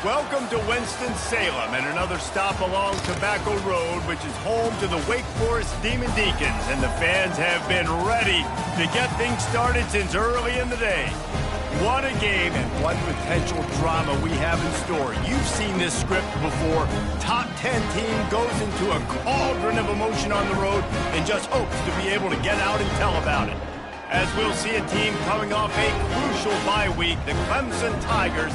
Welcome to Winston-Salem and another stop along Tobacco Road, which is home to the Wake Forest Demon Deacons, and the fans have been ready to get things started since early in the day. What a game and what potential drama we have in store. You've seen this script before. Top 10 team goes into a cauldron of emotion on the road and just hopes to be able to get out and tell about it. As we'll see a team coming off a crucial bye week, the Clemson Tigers,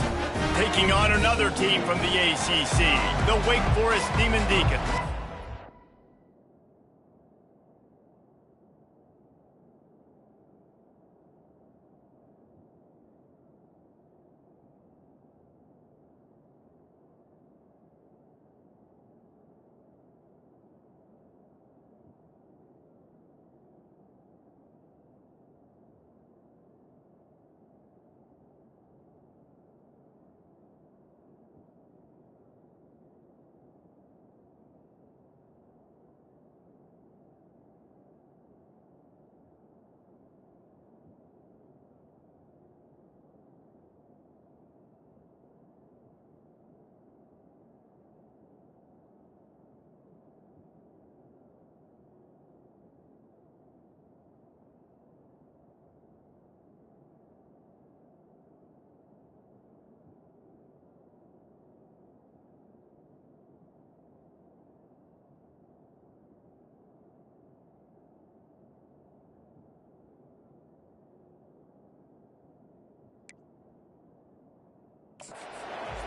taking on another team from the ACC, the Wake Forest Demon Deacons.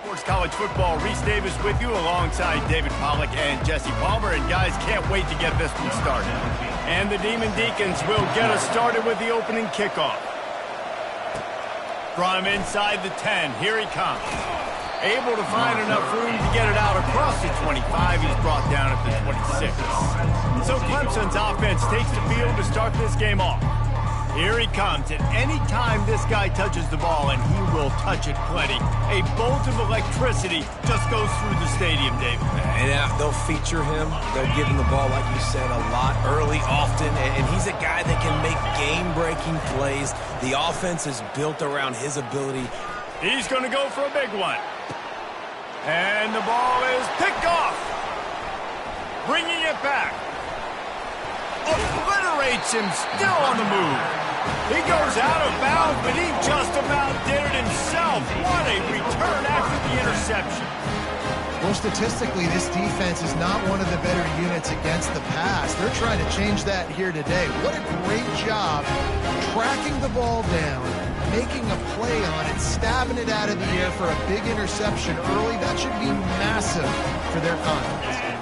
Sports College Football, Reese Davis with you alongside David Pollack and Jesse Palmer. And guys, can't wait to get this one started. And the Demon Deacons will get us started with the opening kickoff. From inside the 10, here he comes. Able to find enough room to get it out across the 25. He's brought down at the 26. So Clemson's offense takes the field to start this game off. Here he comes, and any time this guy touches the ball, and he will touch it plenty, a bolt of electricity just goes through the stadium, David. And they'll feature him. They'll give him the ball, like you said, a lot, early, often, and he's a guy that can make game-breaking plays. The offense is built around his ability. He's going to go for a big one. And the ball is picked off. Bringing it back. Obliterates him, still on the move. He goes out of bounds, but he just about did it himself. What a return after the interception. Well, statistically, this defense is not one of the better units against the pass. They're trying to change that here today. What a great job tracking the ball down, making a play on it, stabbing it out of the air for a big interception early. That should be massive for their confidence.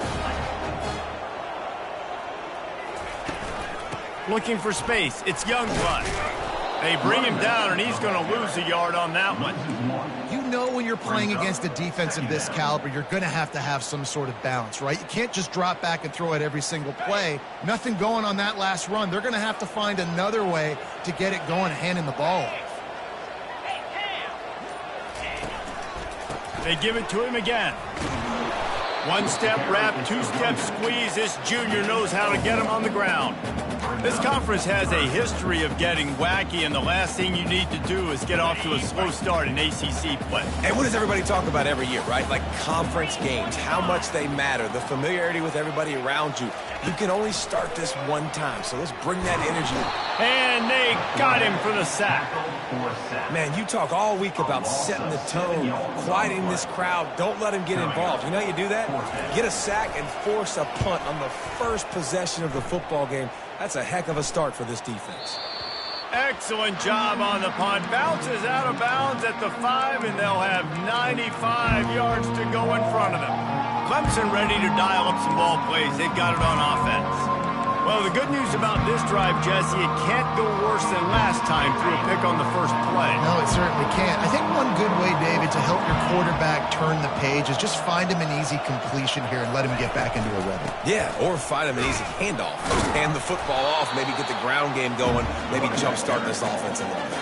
Looking for space. It's Youngblood. They bring him down, and he's going to lose a yard on that one. You know when you're playing against a defense of this caliber, you're going to have some sort of balance, right? You can't just drop back and throw it every single play. Nothing going on that last run. They're going to have to find another way to get it going, handing the ball off. They give it to him again. One-step wrap, two-step squeeze. This junior knows how to get him on the ground. This conference has a history of getting wacky, and the last thing you need to do is get off to a slow start in ACC play. And what does everybody talk about every year, right? Like conference games, how much they matter, the familiarity with everybody around you. You can only start this one time, so let's bring that energy. And they got him for the sack. Man, you talk all week about setting the tone, quieting this crowd. Don't let him get involved. You know how you do that? Get a sack and force a punt on the first possession of the football game. That's a heck of a start for this defense. Excellent job on the punt. Bounces out of bounds at the 5, and they'll have 95 yards to go in front of them. Clemson ready to dial up some ball plays. They've got it on offense. Well, the good news about this drive, Jesse, it can't go worse than last time through a pick on the first play. No, it certainly can't. I think one good way, David, to help your quarterback turn the page is just find him an easy completion here and let him get back into a rhythm. Yeah, or find him an easy handoff. Just hand the football off, maybe get the ground game going, maybe jumpstart this offense a little bit.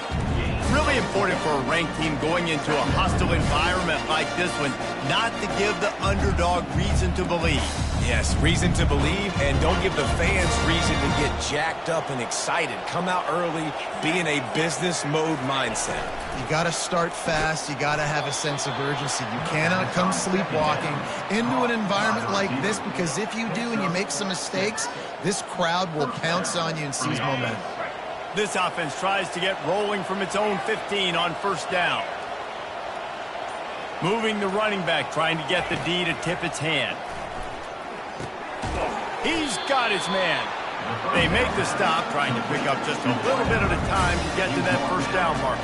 It's really important for a ranked team going into a hostile environment like this one not to give the underdog reason to believe. Yes, reason to believe, and don't give the fans reason to get jacked up and excited. Come out early, be in a business mode mindset. You got to start fast. You got to have a sense of urgency. You cannot come sleepwalking into an environment like this, because if you do and you make some mistakes, this crowd will pounce on you and seize momentum. This offense tries to get rolling from its own 15 on first down. Moving the running back, trying to get the D to tip its hand. He's got his man. They make the stop, trying to pick up just a little bit at a time to get to that first down marker.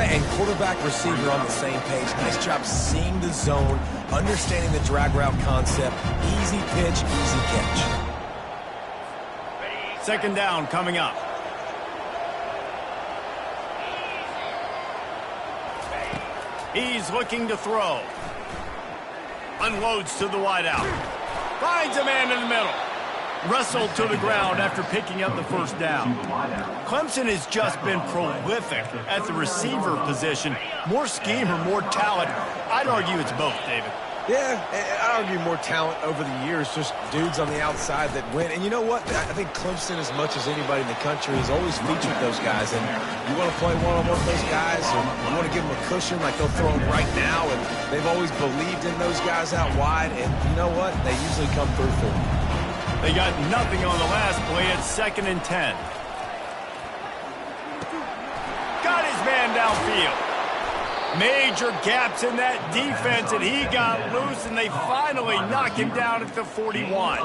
And quarterback receiver on the same page. Nice job seeing the zone, understanding the drag route concept. Easy pitch, easy catch. Second down coming up. He's looking to throw. Unloads to the wideout. Finds a man in the middle. Wrestled to the ground after picking up the first down. Clemson has just been prolific at the receiver position. More scheme or more talent? I'd argue it's both, David. Yeah, I argue more talent over the years, just dudes on the outside that win. And you know what? I think Clemson, as much as anybody in the country, has always featured those guys. And you want to play one-on-one with those guys, or you want to give them a cushion like they'll throw them right now. And they've always believed in those guys out wide. And you know what? They usually come through for them. They got nothing on the last play at 2nd and 10. Got his man downfield. Major gaps in that defense, and he got loose, and they finally knock him down at the 41.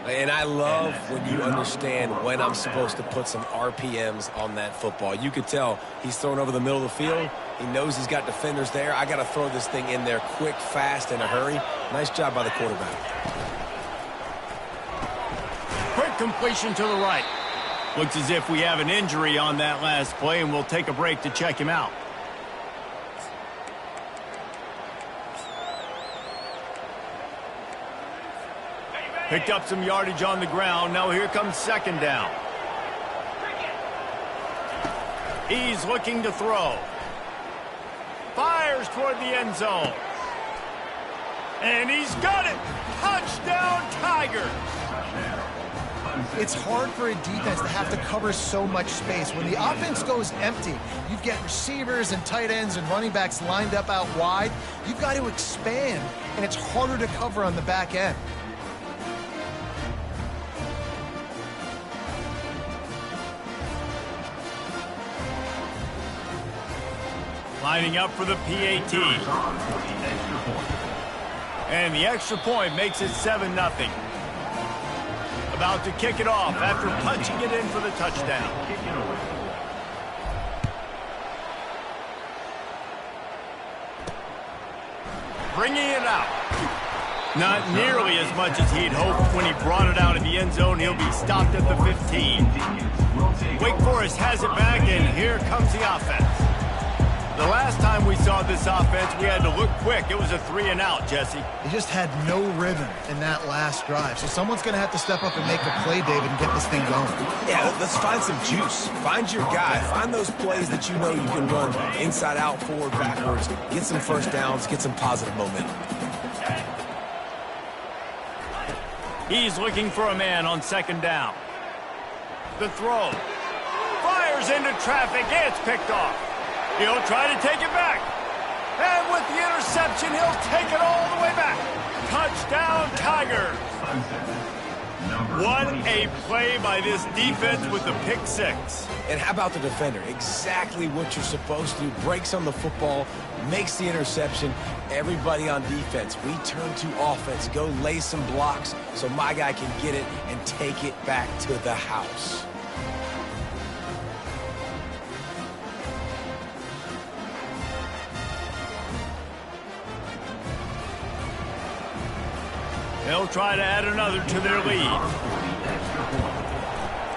And I love when you understand when I'm supposed to put some RPMs on that football. You could tell he's throwing over the middle of the field. He knows he's got defenders there. I got to throw this thing in there quick, fast, in a hurry. Nice job by the quarterback. Quick completion to the right. Looks as if we have an injury on that last play, and we'll take a break to check him out. Picked up some yardage on the ground. Now here comes second down. He's looking to throw. Fires toward the end zone. And he's got it. Touchdown, Tigers. It's hard for a defense to have to cover so much space. When the offense goes empty, you've got receivers and tight ends and running backs lined up out wide. You've got to expand, and it's harder to cover on the back end. Lining up for the PAT. And the extra point makes it 7-0. About to kick it off after punching it in for the touchdown. Bringing it out. Not nearly as much as he'd hoped when he brought it out of the end zone. He'll be stopped at the 15. Wake Forest has it back, and here comes the offense. The last time we saw this offense, we had to look quick. It was a 3-and-out, Jesse. They just had no rhythm in that last drive. So someone's going to have to step up and make a play, David, and get this thing going. Yeah, let's find some juice. Find your guy. Find those plays that you know you can run inside out, forward, backwards. Get some first downs. Get some positive momentum. He's looking for a man on second down. The throw. Fires into traffic. It's picked off. He'll try to take it back. And with the interception, he'll take it all the way back. Touchdown, Tigers. What a play by this defense with the pick six. And how about the defender? Exactly what you're supposed to do. Breaks on the football, makes the interception. Everybody on defense, we turn to offense. Go lay some blocks so my guy can get it and take it back to the house. They'll try to add another to their lead.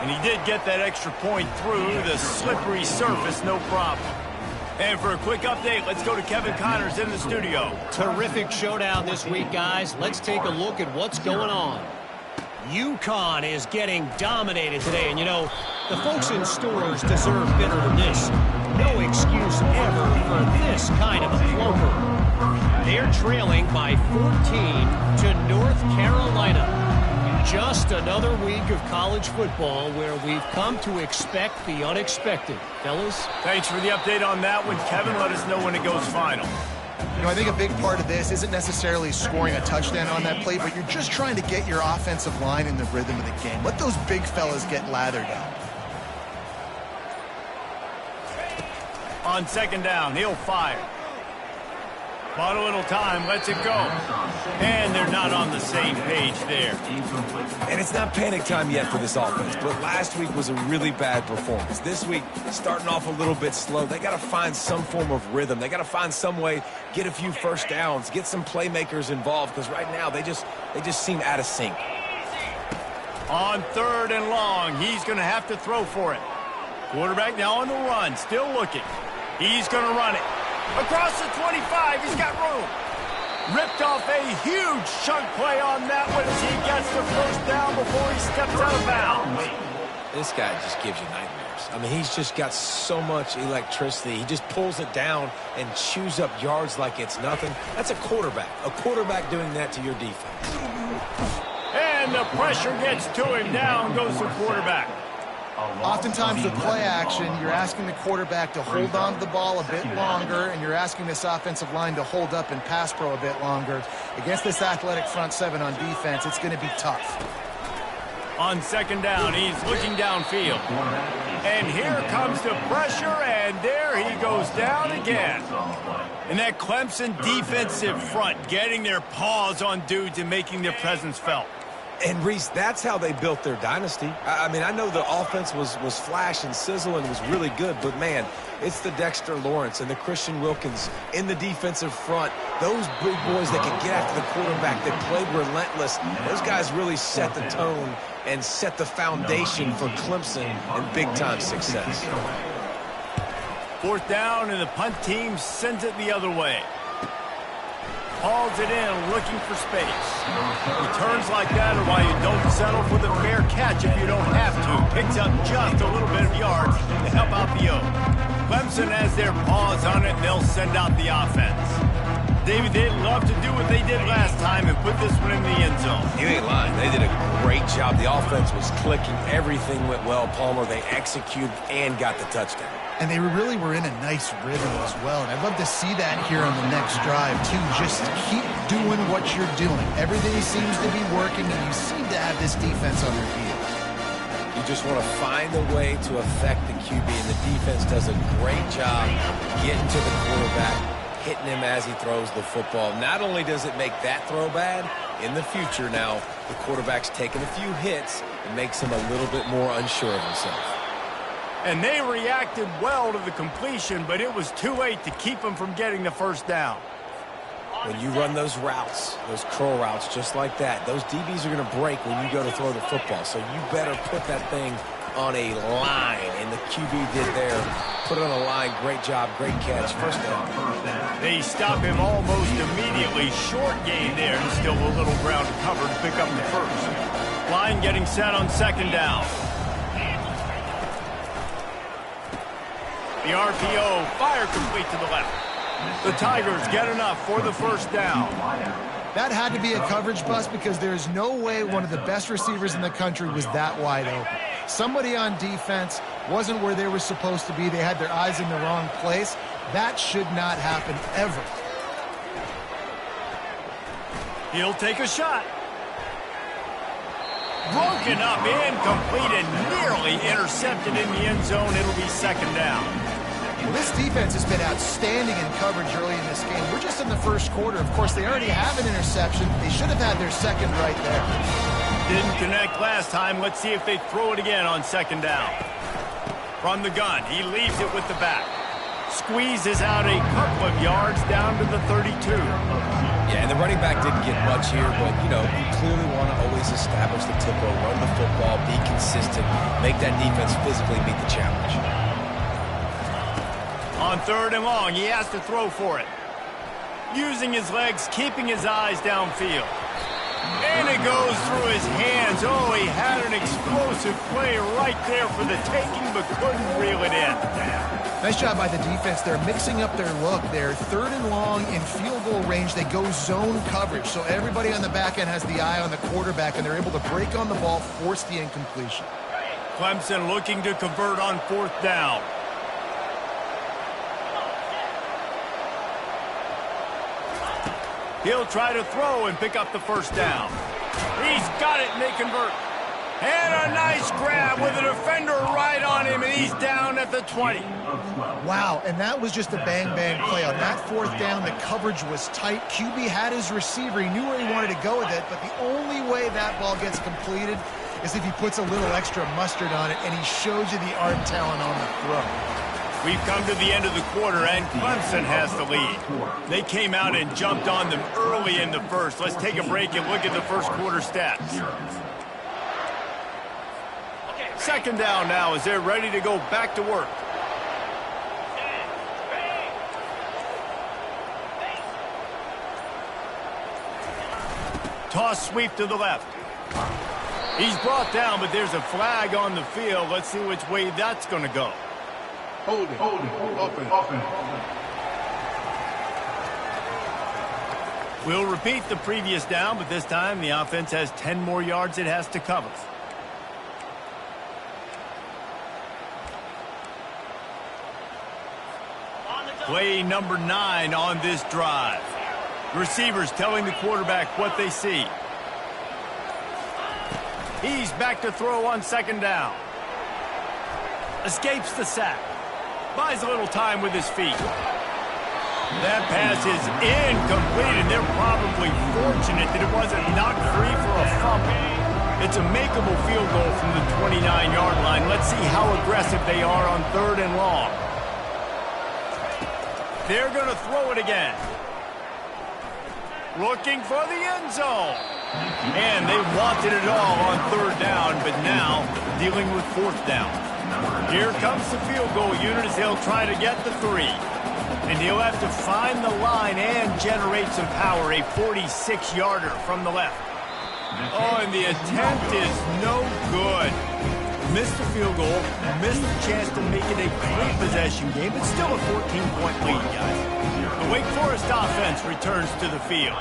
And he did get that extra point through the slippery surface, no problem. And for a quick update, let's go to Kevin Connors in the studio. Terrific showdown this week, guys. Let's take a look at what's going on. UConn is getting dominated today. And, you know, the folks in stores deserve better than this. No excuse ever for this kind of a flunker. They're trailing by 14 to North Carolina. Just another week of college football where we've come to expect the unexpected. Fellas? Thanks for the update on that one, Kevin. Let us know when it goes final. You know, I think a big part of this isn't necessarily scoring a touchdown on that play, but you're just trying to get your offensive line in the rhythm of the game. Let those big fellas get lathered up. On second down, he'll fire. Bought a little time, lets it go. And they're not on the same page there. And it's not panic time yet for this offense, but last week was a really bad performance. This week, starting off a little bit slow. They got to find some form of rhythm. They got to find some way, get a few first downs, get some playmakers involved, because right now they just seem out of sync. On third and long, he's going to have to throw for it. Quarterback now on the run, still looking. He's going to run it. Across the 25, he's got room. Ripped off a huge chunk play on that one as he gets the first down before he steps out of bounds. This guy just gives you nightmares. I mean, he's just got so much electricity. He just pulls it down and chews up yards like it's nothing. That's a quarterback. A quarterback doing that to your defense. And the pressure gets to him. Down goes the quarterback. Oftentimes with play action, you're asking the quarterback to hold on to the ball a bit longer, and you're asking this offensive line to hold up and pass pro a bit longer. Against this athletic front seven on defense, it's going to be tough. On second down, he's looking downfield. And here comes the pressure, and there he goes down again. And that Clemson defensive front getting their paws on dudes and making their presence felt. And, Reese, that's how they built their dynasty. I mean, I know the offense was flash and sizzle and was really good, but, man, it's the Dexter Lawrence and the Christian Wilkins in the defensive front. Those big boys that can get after the quarterback, that played relentless, those guys really set the tone and set the foundation for Clemson and big-time success. Fourth down, and the punt team sends it the other way. Hauls it in, looking for space. Returns like that are why you don't settle for the fair catch if you don't have to. Picks up just a little bit of yards to help out the O. Clemson has their paws on it, and they'll send out the offense. David, they'd love to do what they did last time and put this one in the end zone. You ain't lying. They did a great job. The offense was clicking. Everything went well, Palmer. They executed and got the touchdown. And they really were in a nice rhythm as well. And I'd love to see that here on the next drive, too. Just keep doing what you're doing. Everything seems to be working, and you seem to have this defense on their heels. You just want to find a way to affect the QB, and the defense does a great job getting to the quarterback, hitting him as he throws the football. Not only does it make that throw bad, in the future now, the quarterback's taking a few hits and makes him a little bit more unsure of himself. And they reacted well to the completion, but it was too late to keep them from getting the first down. When you run those routes, those curl routes just like that, those DBs are going to break when you go to throw the football. So you better put that thing on a line, and the QB did there. Put it on a line. Great job, great catch. First down. They stop him almost immediately. Short gain there, and still a little ground to cover to pick up the first. Line getting set on second down. The RPO, fire complete to the left. The Tigers get enough for the first down. That had to be a coverage bust because there is no way one of the best receivers in the country was that wide open. Somebody on defense wasn't where they were supposed to be. They had their eyes in the wrong place. That should not happen ever. He'll take a shot. Broken up, incomplete, and nearly intercepted in the end zone. It'll be second down. Well, this defense has been outstanding in coverage early in this game. We're just in the first quarter. Of course, they already have an interception. They should have had their second right there. Didn't connect last time. Let's see if they throw it again on second down. From the gun, he leaves it with the back. Squeezes out a couple of yards down to the 32. Yeah, and the running back didn't get much here, but, you know, you clearly want to always establish the tempo, run the football, be consistent, make that defense physically meet the challenge. On third and long, he has to throw for it. Using his legs, keeping his eyes downfield. And it goes through his hands. Oh, he had an explosive play right there for the taking, but couldn't reel it in. Nice job by the defense. They're mixing up their look. They're 3rd and long in field goal range. They go zone coverage. So everybody on the back end has the eye on the quarterback, and they're able to break on the ball, force the incompletion. Clemson looking to convert on 4th down. He'll try to throw and pick up the 1st down. He's got it, and they convert. And a nice grab with a defender right on him, and he's down at the 20. Wow, and that was just a bang-bang play. On that 4th down, the coverage was tight. QB had his receiver. He knew where he wanted to go with it, but the only way that ball gets completed is if he puts a little extra mustard on it, and he shows you the arm talent on the throw. We've come to the end of the quarter, and Clemson has the lead. They came out and jumped on them early in the first. Let's take a break and look at the first quarter stats. 2nd down now as they're ready to go back to work. Toss sweep to the left. He's brought down, but there's a flag on the field. Let's see which way that's going to go. Hold it. Open. We'll repeat the previous down, but this time the offense has 10 more yards it has to cover. Play number 9 on this drive. Receivers telling the quarterback what they see. He's back to throw on 2nd down. Escapes the sack. Buys a little time with his feet. That pass is incomplete, and they're probably fortunate that it wasn't knocked free for a fumble. It's a makeable field goal from the 29-yard line. Let's see how aggressive they are on 3rd and long. They're going to throw it again. Looking for the end zone. And they wanted it all on 3rd down, but now dealing with 4th down. Here comes the field goal unit as they'll try to get the 3. And he'll have to find the line and generate some power, a 46-yarder from the left. Oh, and the attempt is no good. Missed the field goal, missed the chance to make it a 3-possession game. It's still a 14-point lead, guys. The Wake Forest offense returns to the field.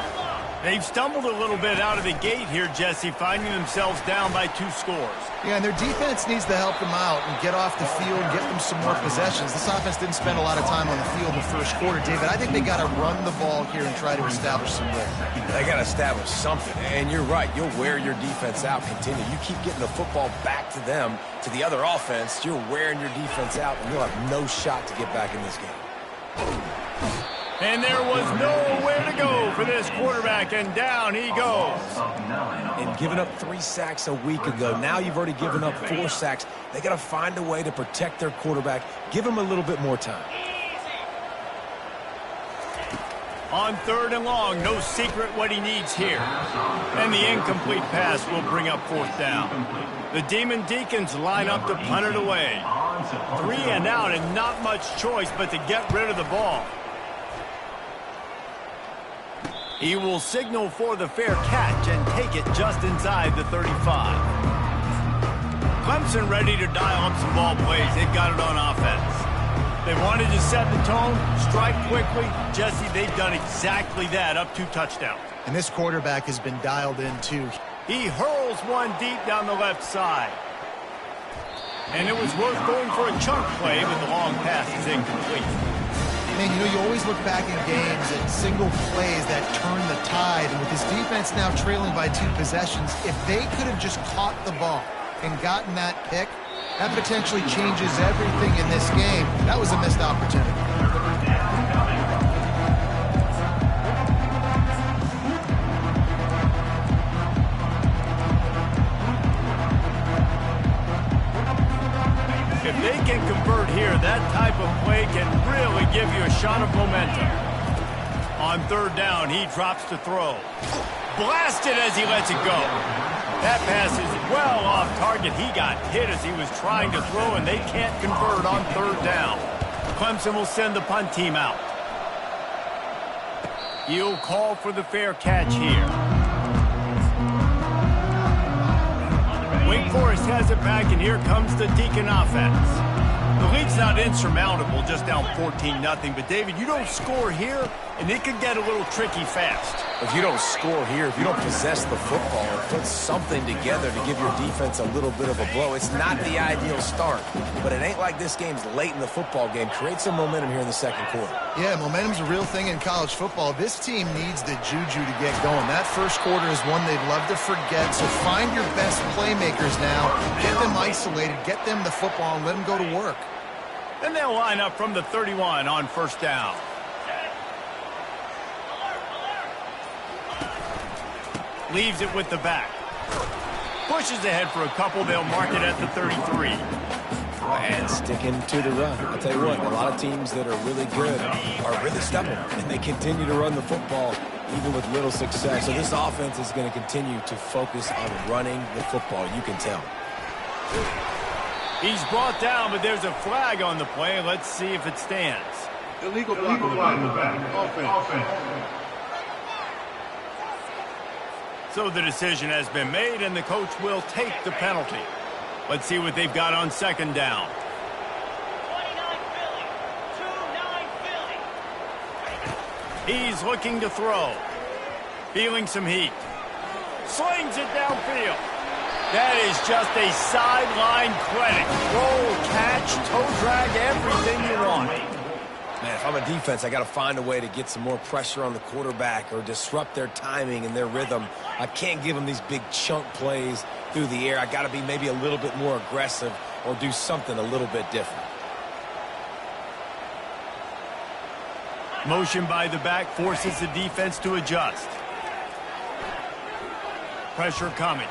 They've stumbled a little bit out of the gate here, Jesse, finding themselves down by 2 scores. Yeah, and their defense needs to help them out and get off the field and get them some more possessions. This offense didn't spend a lot of time on the field in the first quarter, David. I think they got to run the ball here and try to establish some rhythm. They got to establish something, and you're right. You'll wear your defense out. Continue. You keep getting the football back to them, to the other offense. You're wearing your defense out, and you'll have no shot to get back in this game. And there was nowhere to go for this quarterback, and down he goes. And giving up 3 sacks a week ago, now you've already given up 4 sacks. They got to find a way to protect their quarterback. Give him a little bit more time. On 3rd and long, no secret what he needs here. And the incomplete pass will bring up 4th down. The Demon Deacons line up to punt it away. 3 and out, and not much choice but to get rid of the ball. He will signal for the fair catch and take it just inside the 35. Clemson ready to dial up some ball plays. They've got it on offense. They wanted to set the tone, strike quickly. Jesse, they've done exactly that, up 2 touchdowns. And this quarterback has been dialed in, too. He hurls one deep down the left side. And it was worth going for a chunk play, but the long pass is incomplete. Man, you know, you always look back in games at single plays that turn the tide. And with this defense now trailing by 2 possessions, if they could have just caught the ball and gotten that pick, that potentially changes everything in this game. That was a missed opportunity. If they can convert here, that type of play can really give you a shot of momentum. On 3rd down, he drops to throw. Blasted as he lets it go. That pass is well off target. He got hit as he was trying to throw, and they can't convert on 3rd down. Clemson will send the punt team out. He'll call for the fair catch here. Wake Forest has it back, and here comes the Deacon offense. The lead's not insurmountable, just down 14-0. But, David, you don't score here, and it could get a little tricky fast. If you don't score here, if you don't possess the football or put something together to give your defense a little bit of a blow, it's not the ideal start. But it ain't like this game's late in the football game. Create some momentum here in the second quarter. Yeah, momentum's a real thing in college football. This team needs the juju to get going. That first quarter is one they'd love to forget, so find your best playmakers now. Get them isolated, get them the football, and let them go to work. And they'll line up from the 31 on first down. Leaves it with the back. Pushes ahead for a couple. They'll mark it at the 33. And sticking to the run. I'll tell you what, a lot of teams that are really good are really stubborn, and they continue to run the football even with little success. So this offense is going to continue to focus on running the football. You can tell. He's brought down, but there's a flag on the play. Let's see if it stands. Illegal flag in the back. Offense. So the decision has been made, and the coach will take the penalty. Let's see what they've got on second down. 29 Philly. 2-9 Philly. He's looking to throw. Feeling some heat. Slings it downfield. That is just a sideline credit. Roll, catch, toe drag, everything you want. Man, if I'm a defense, I got to find a way to get some more pressure on the quarterback or disrupt their timing and their rhythm. I can't give them these big chunk plays through the air. I got to be maybe a little bit more aggressive or do something a little bit different. Motion by the back forces the defense to adjust. Pressure coming.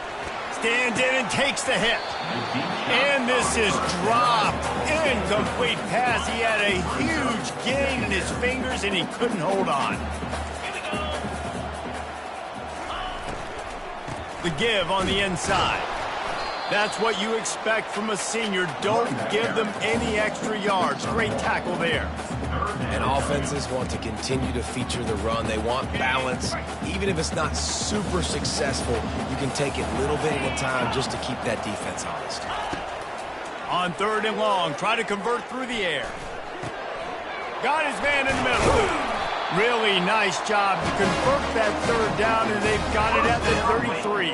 Stands in and takes the hit. And this is dropped. Incomplete pass. He had a huge gain in his fingers, and he couldn't hold on. The give on the inside. That's what you expect from a senior. Don't give them any extra yards. Great tackle there. And offenses want to continue to feature the run. They want balance. Even if it's not super successful, you can take it little bit at a time just to keep that defense honest. On third and long, try to convert through the air. Got his man in the middle. Really nice job to convert that third down, and they've got it at the 33.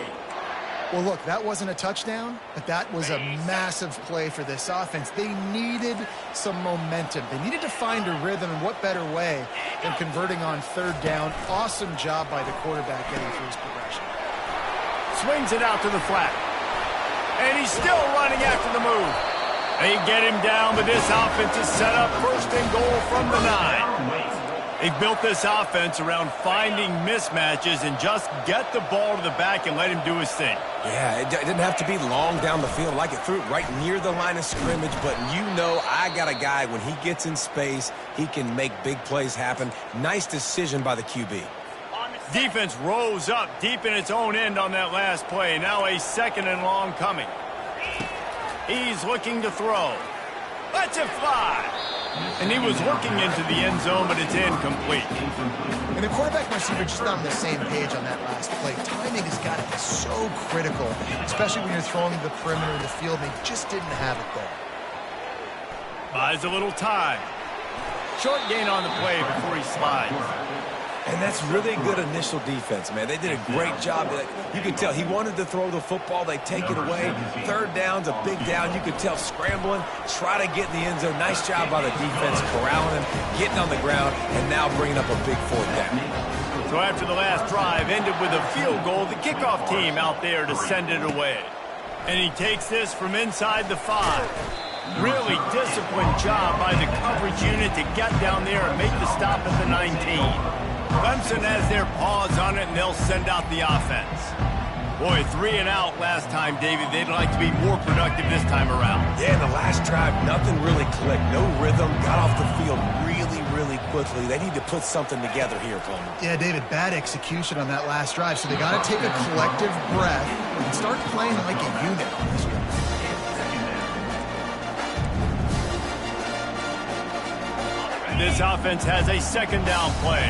Well, look, that wasn't a touchdown, but that was a massive play for this offense. They needed some momentum. They needed to find a rhythm, and what better way than converting on third down. Awesome job by the quarterback getting through his progression. Swings it out to the flat. And he's still running after the move. They get him down, but this offense is set up first and goal from the 9. They've built this offense around finding mismatches and just get the ball to the back and let him do his thing. Yeah, it didn't have to be long down the field. Like it threw it right near the line of scrimmage, but you know I got a guy, when he gets in space, he can make big plays happen. Nice decision by the QB. Defense rose up deep in its own end on that last play. Now a second and long coming. He's looking to throw. Let's it fly. And he was looking into the end zone, but it's incomplete. And the quarterback and receiver just not on the same page on that last play. Timing has got to be so critical, especially when you're throwing the perimeter of the field. They just didn't have it there. Buys a little time. Short gain on the play before he slides. And that's really good initial defense, man. They did a great job. You could tell he wanted to throw the football. They take it away. Third down's a big down. You could tell scrambling, try to get in the end zone. Nice job by the defense, corralling him, getting on the ground, and now bringing up a big fourth down. So after the last drive ended with a field goal, the kickoff team out there to send it away. And he takes this from inside the 5. Really disciplined job by the coverage unit to get down there and make the stop at the 19. Clemson has their paws on it, and they'll send out the offense. Boy, 3 and out last time, David. They'd like to be more productive this time around. Yeah, in the last drive, nothing really clicked. No rhythm. Got off the field really quickly. They need to put something together here, Coleman. Yeah, David, bad execution on that last drive. So they got to take a collective breath and start playing like a unit on this one. This offense has a second down play.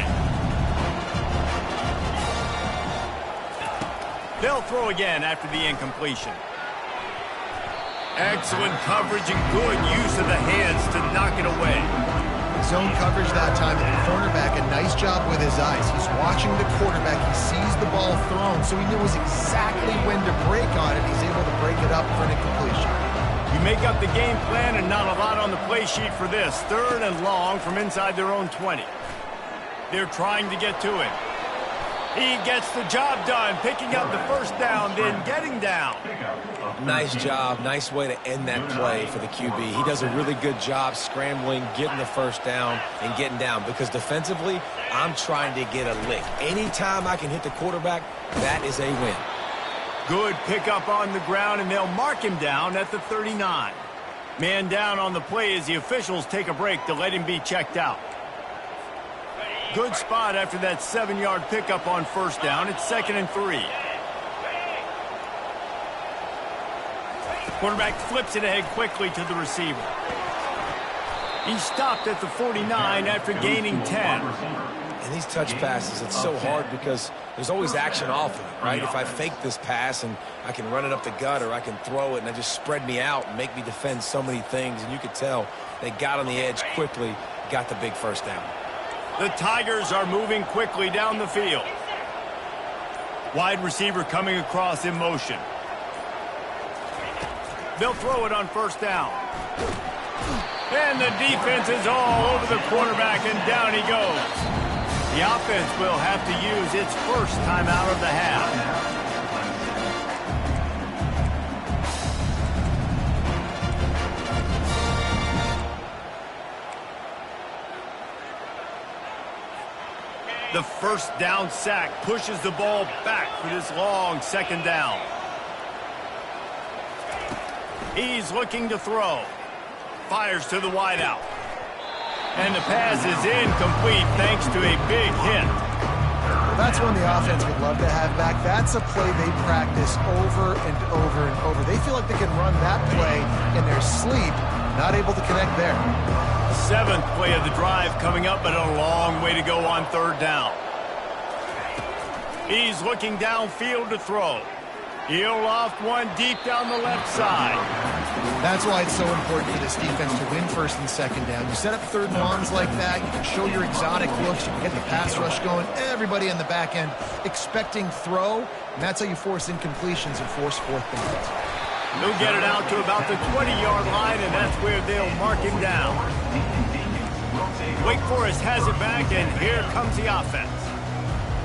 They'll throw again after the incompletion. Excellent coverage and good use of the hands to zone coverage that time, and the cornerback, a nice job with his eyes. He's watching the quarterback. He sees the ball thrown, so he knows exactly when to break on it. He's able to break it up for an incompletion. You make up the game plan and not a lot on the play sheet for this. 3rd and long from inside their own 20. They're trying to get to it. He gets the job done, picking up the first down, then getting down. Nice job. Nice way to end that play for the QB. He does a really good job scrambling, getting the first down, and getting down. Because defensively, I'm trying to get a lick. Anytime I can hit the quarterback, that is a win. Good pickup on the ground, and they'll mark him down at the 39. Man down on the play as the officials take a break to let him be checked out. Good spot after that 7-yard pickup on first down. It's 2nd and 3. Quarterback flips it ahead quickly to the receiver. He stopped at the 49 after gaining 10. And these touch passes, it's so hard because there's always action off of it, right? If I fake this pass and I can run it up the gut or I can throw it and I just spread me out and make me defend so many things. And you could tell they got on the edge quickly, got the big first down. The Tigers are moving quickly down the field. Wide receiver coming across in motion. They'll throw it on first down. And the defense is all over the quarterback, and down he goes. The offense will have to use its first timeout of the half. The first down sack pushes the ball back for this long 2nd down. He's looking to throw. Fires to the wideout. And the pass is incomplete thanks to a big hit. Well, that's one the offense would love to have back. That's a play they practice over and over and over. They feel like they can run that play in their sleep, not able to connect there. 7th play of the drive coming up, but a long way to go on 3rd down. He's looking downfield to throw. He'll loft one deep down the left side. That's why it's so important for this defense to win 1st and 2nd down. You set up 3rd and longs like that, you can show your exotic looks, you can get the pass rush going, everybody in the back end expecting throw, and that's how you force incompletions and force 4th downs. He'll get it out to about the 20-yard line, and that's where they'll mark him down. Wake Forest has it back, and here comes the offense.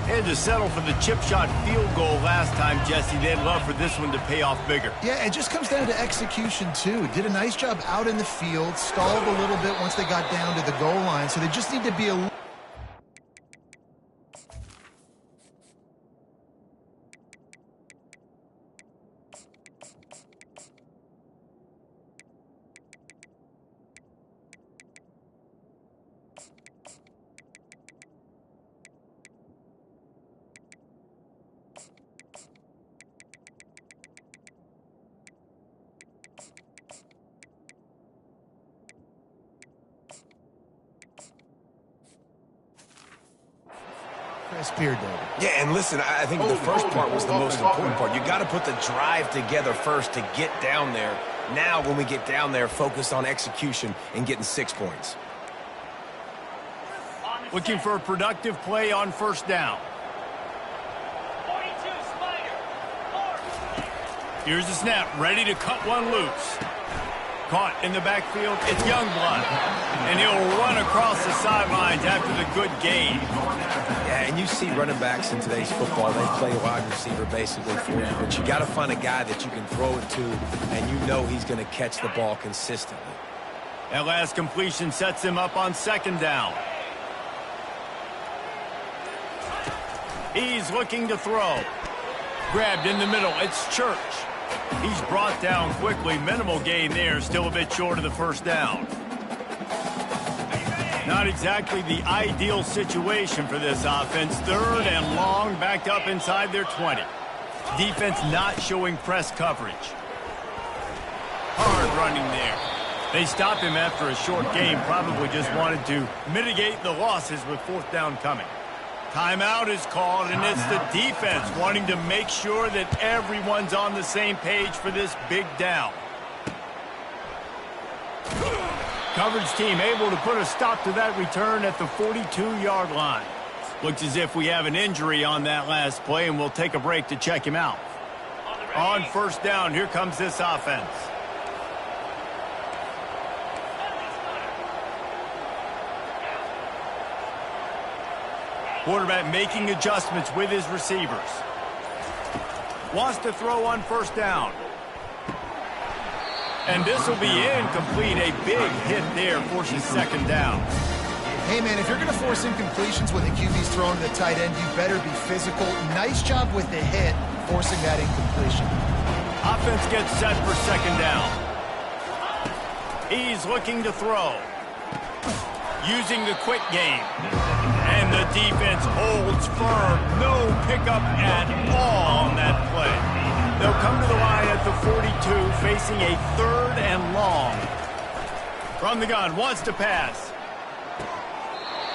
They had to settle for the chip shot field goal last time, Jesse. They'd love for this one to pay off bigger. Yeah, it just comes down to execution, too. Did a nice job out in the field, stalled a little bit once they got down to the goal line, so they just need to be a little... Yeah, and listen, I think the first part was the most important part. You got to put the drive together first to get down there. Now, when we get down there, focus on execution and getting 6 points. Looking for a productive play on first down. Here's the snap, ready to cut one loose. Caught in the backfield, it's Youngblood. And he'll run across the sidelines after the good gain. Yeah, and you see running backs in today's football, they play wide receiver basically for you. But you got to find a guy that you can throw it to, and you know he's going to catch the ball consistently. That last completion sets him up on 2nd down. He's looking to throw. Grabbed in the middle, it's Church. He's brought down quickly. Minimal gain there, still a bit short of the first down. Not exactly the ideal situation for this offense. 3rd and long, backed up inside their 20. Defense not showing press coverage. Hard running there. They stopped him after a short game, probably just wanted to mitigate the losses with 4th down coming. Timeout is called, and it's the defense wanting to make sure that everyone's on the same page for this big down. Coverage team able to put a stop to that return at the 42-yard line. Looks as if we have an injury on that last play, and we'll take a break to check him out. On first down, here comes this offense. Quarterback making adjustments with his receivers. Wants to throw on first down. And this will be incomplete. A big hit there forces second down. Hey, man, if you're going to force incompletions when the QB's throwing to the tight end, you better be physical. Nice job with the hit, forcing that incompletion. Offense gets set for second down. He's looking to throw. Using the quick game. And the defense holds firm. No pickup at all on that play. They'll come to the line at the 42, facing a 3rd and long. From the gun, wants to pass.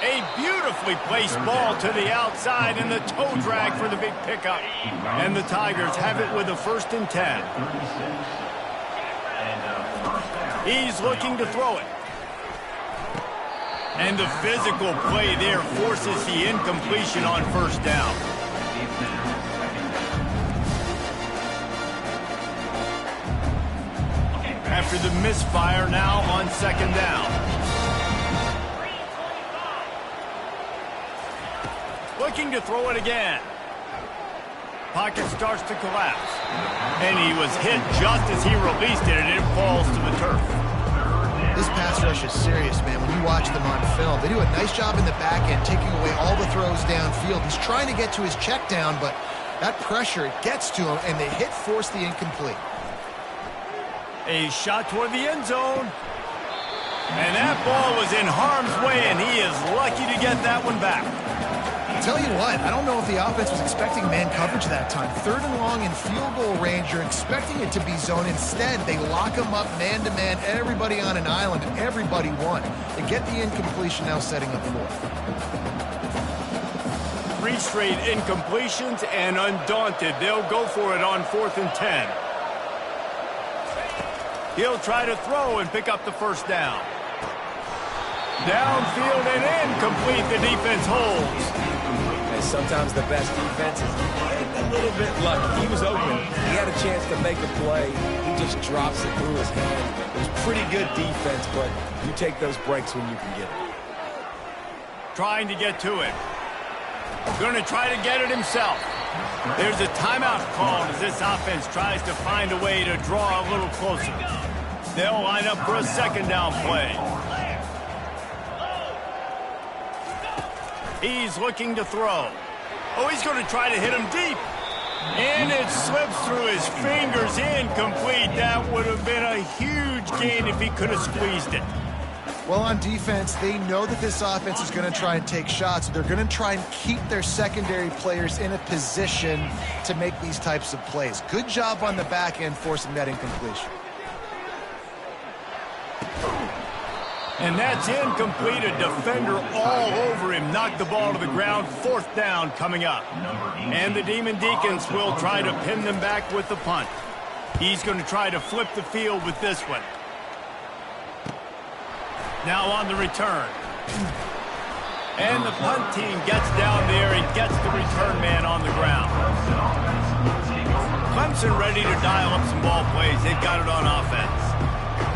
A beautifully placed ball to the outside, and the toe drag for the big pickup. And the Tigers have it with a 1st and 10. He's looking to throw it. And the physical play there forces the incompletion on first down. After the misfire, now on second down. Looking to throw it again. Pocket starts to collapse. And he was hit just as he released it, and it falls to the turf. This pass rush is serious, man. When you watch them on film, they do a nice job in the back end, taking away all the throws downfield. He's trying to get to his check down, but that pressure gets to him, and the hit forced the incomplete. A shot toward the end zone. And that ball was in harm's way, and he is lucky to get that one back. Tell you what, I don't know if the offense was expecting man coverage that time. 3rd and long in field goal range, you're expecting it to be zone. Instead, they lock him up man-to-man, everybody on an island, and everybody won. They get the incompletion, now setting up 4th. 3 straight incompletions, and undaunted, they'll go for it on 4th and 10. He'll try to throw and pick up the first down. Downfield and incomplete, the defense holds. And sometimes the best defense is a little bit lucky. He was open. He had a chance to make a play. He just drops it through his hand. It was pretty good defense, but you take those breaks when you can get it. Trying to get to it. Going to try to get it himself. There's a timeout called as this offense tries to find a way to draw a little closer. They'll line up for a second down play. He's looking to throw. Oh, he's going to try to hit him deep. And it slips through his fingers, incomplete. That would have been a huge gain if he could have squeezed it. Well, on defense, they know that this offense is going to try and take shots. They're going to try and keep their secondary players in a position to make these types of plays. Good job on the back end forcing that incompletion. And that's incomplete. A defender all over him. Knocked the ball to the ground. 4th down coming up. And the Demon Deacons will try to pin them back with the punt. He's going to try to flip the field with this one. Now on the return. And the punt team gets down there and gets the return man on the ground. Clemson ready to dial up some ball plays. They've got it on offense.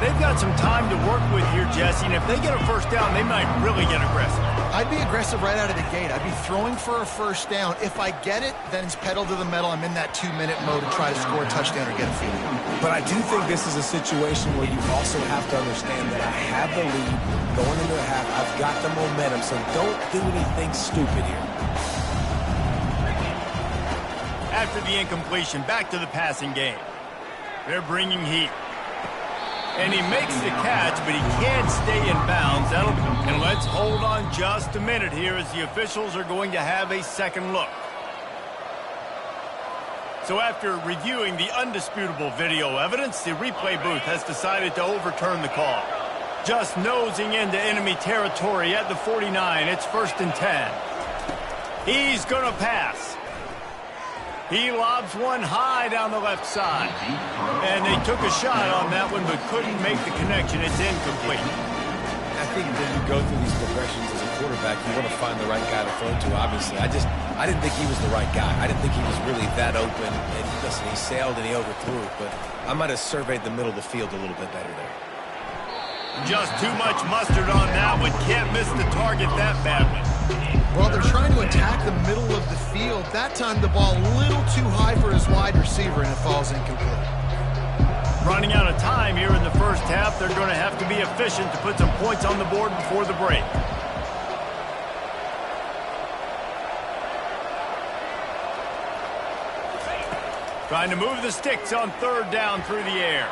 They've got some time to work with here, Jesse, and if they get a first down, they might really get aggressive. I'd be aggressive right out of the gate. I'd be throwing for a first down. If I get it, then it's pedal to the metal. I'm in that 2-minute mode to try to score a touchdown or get a field goal. But I do think this is a situation where you also have to understand that I have the lead going into the half. I've got the momentum, so don't do anything stupid here. After the incompletion, back to the passing game. They're bringing heat. And he makes the catch, but he can't stay in bounds. And let's hold on just a minute here as the officials are going to have a second look. So after reviewing the undisputable video evidence, the replay booth has decided to overturn the call. Just nosing into enemy territory at the 49. It's 1st and 10. He's going to pass. He lobs one high down the left side. And they took a shot on that one but couldn't make the connection. It's incomplete. think when you go through these progressions as a quarterback, you want to find the right guy to throw to, obviously. I didn't think he was the right guy. I didn't think he was really that open. And listen, he sailed and he overthrew it, but I might have surveyed the middle of the field a little bit better there. Just too much mustard on that one. Can't miss the target that badly. Well, they're trying to attack the middle of the field. That time the ball a little too high for his wide receiver, and it falls incomplete. Running out of time here in the first half. They're going to have to be efficient to put some points on the board before the break. Trying to move the sticks on third down through the air.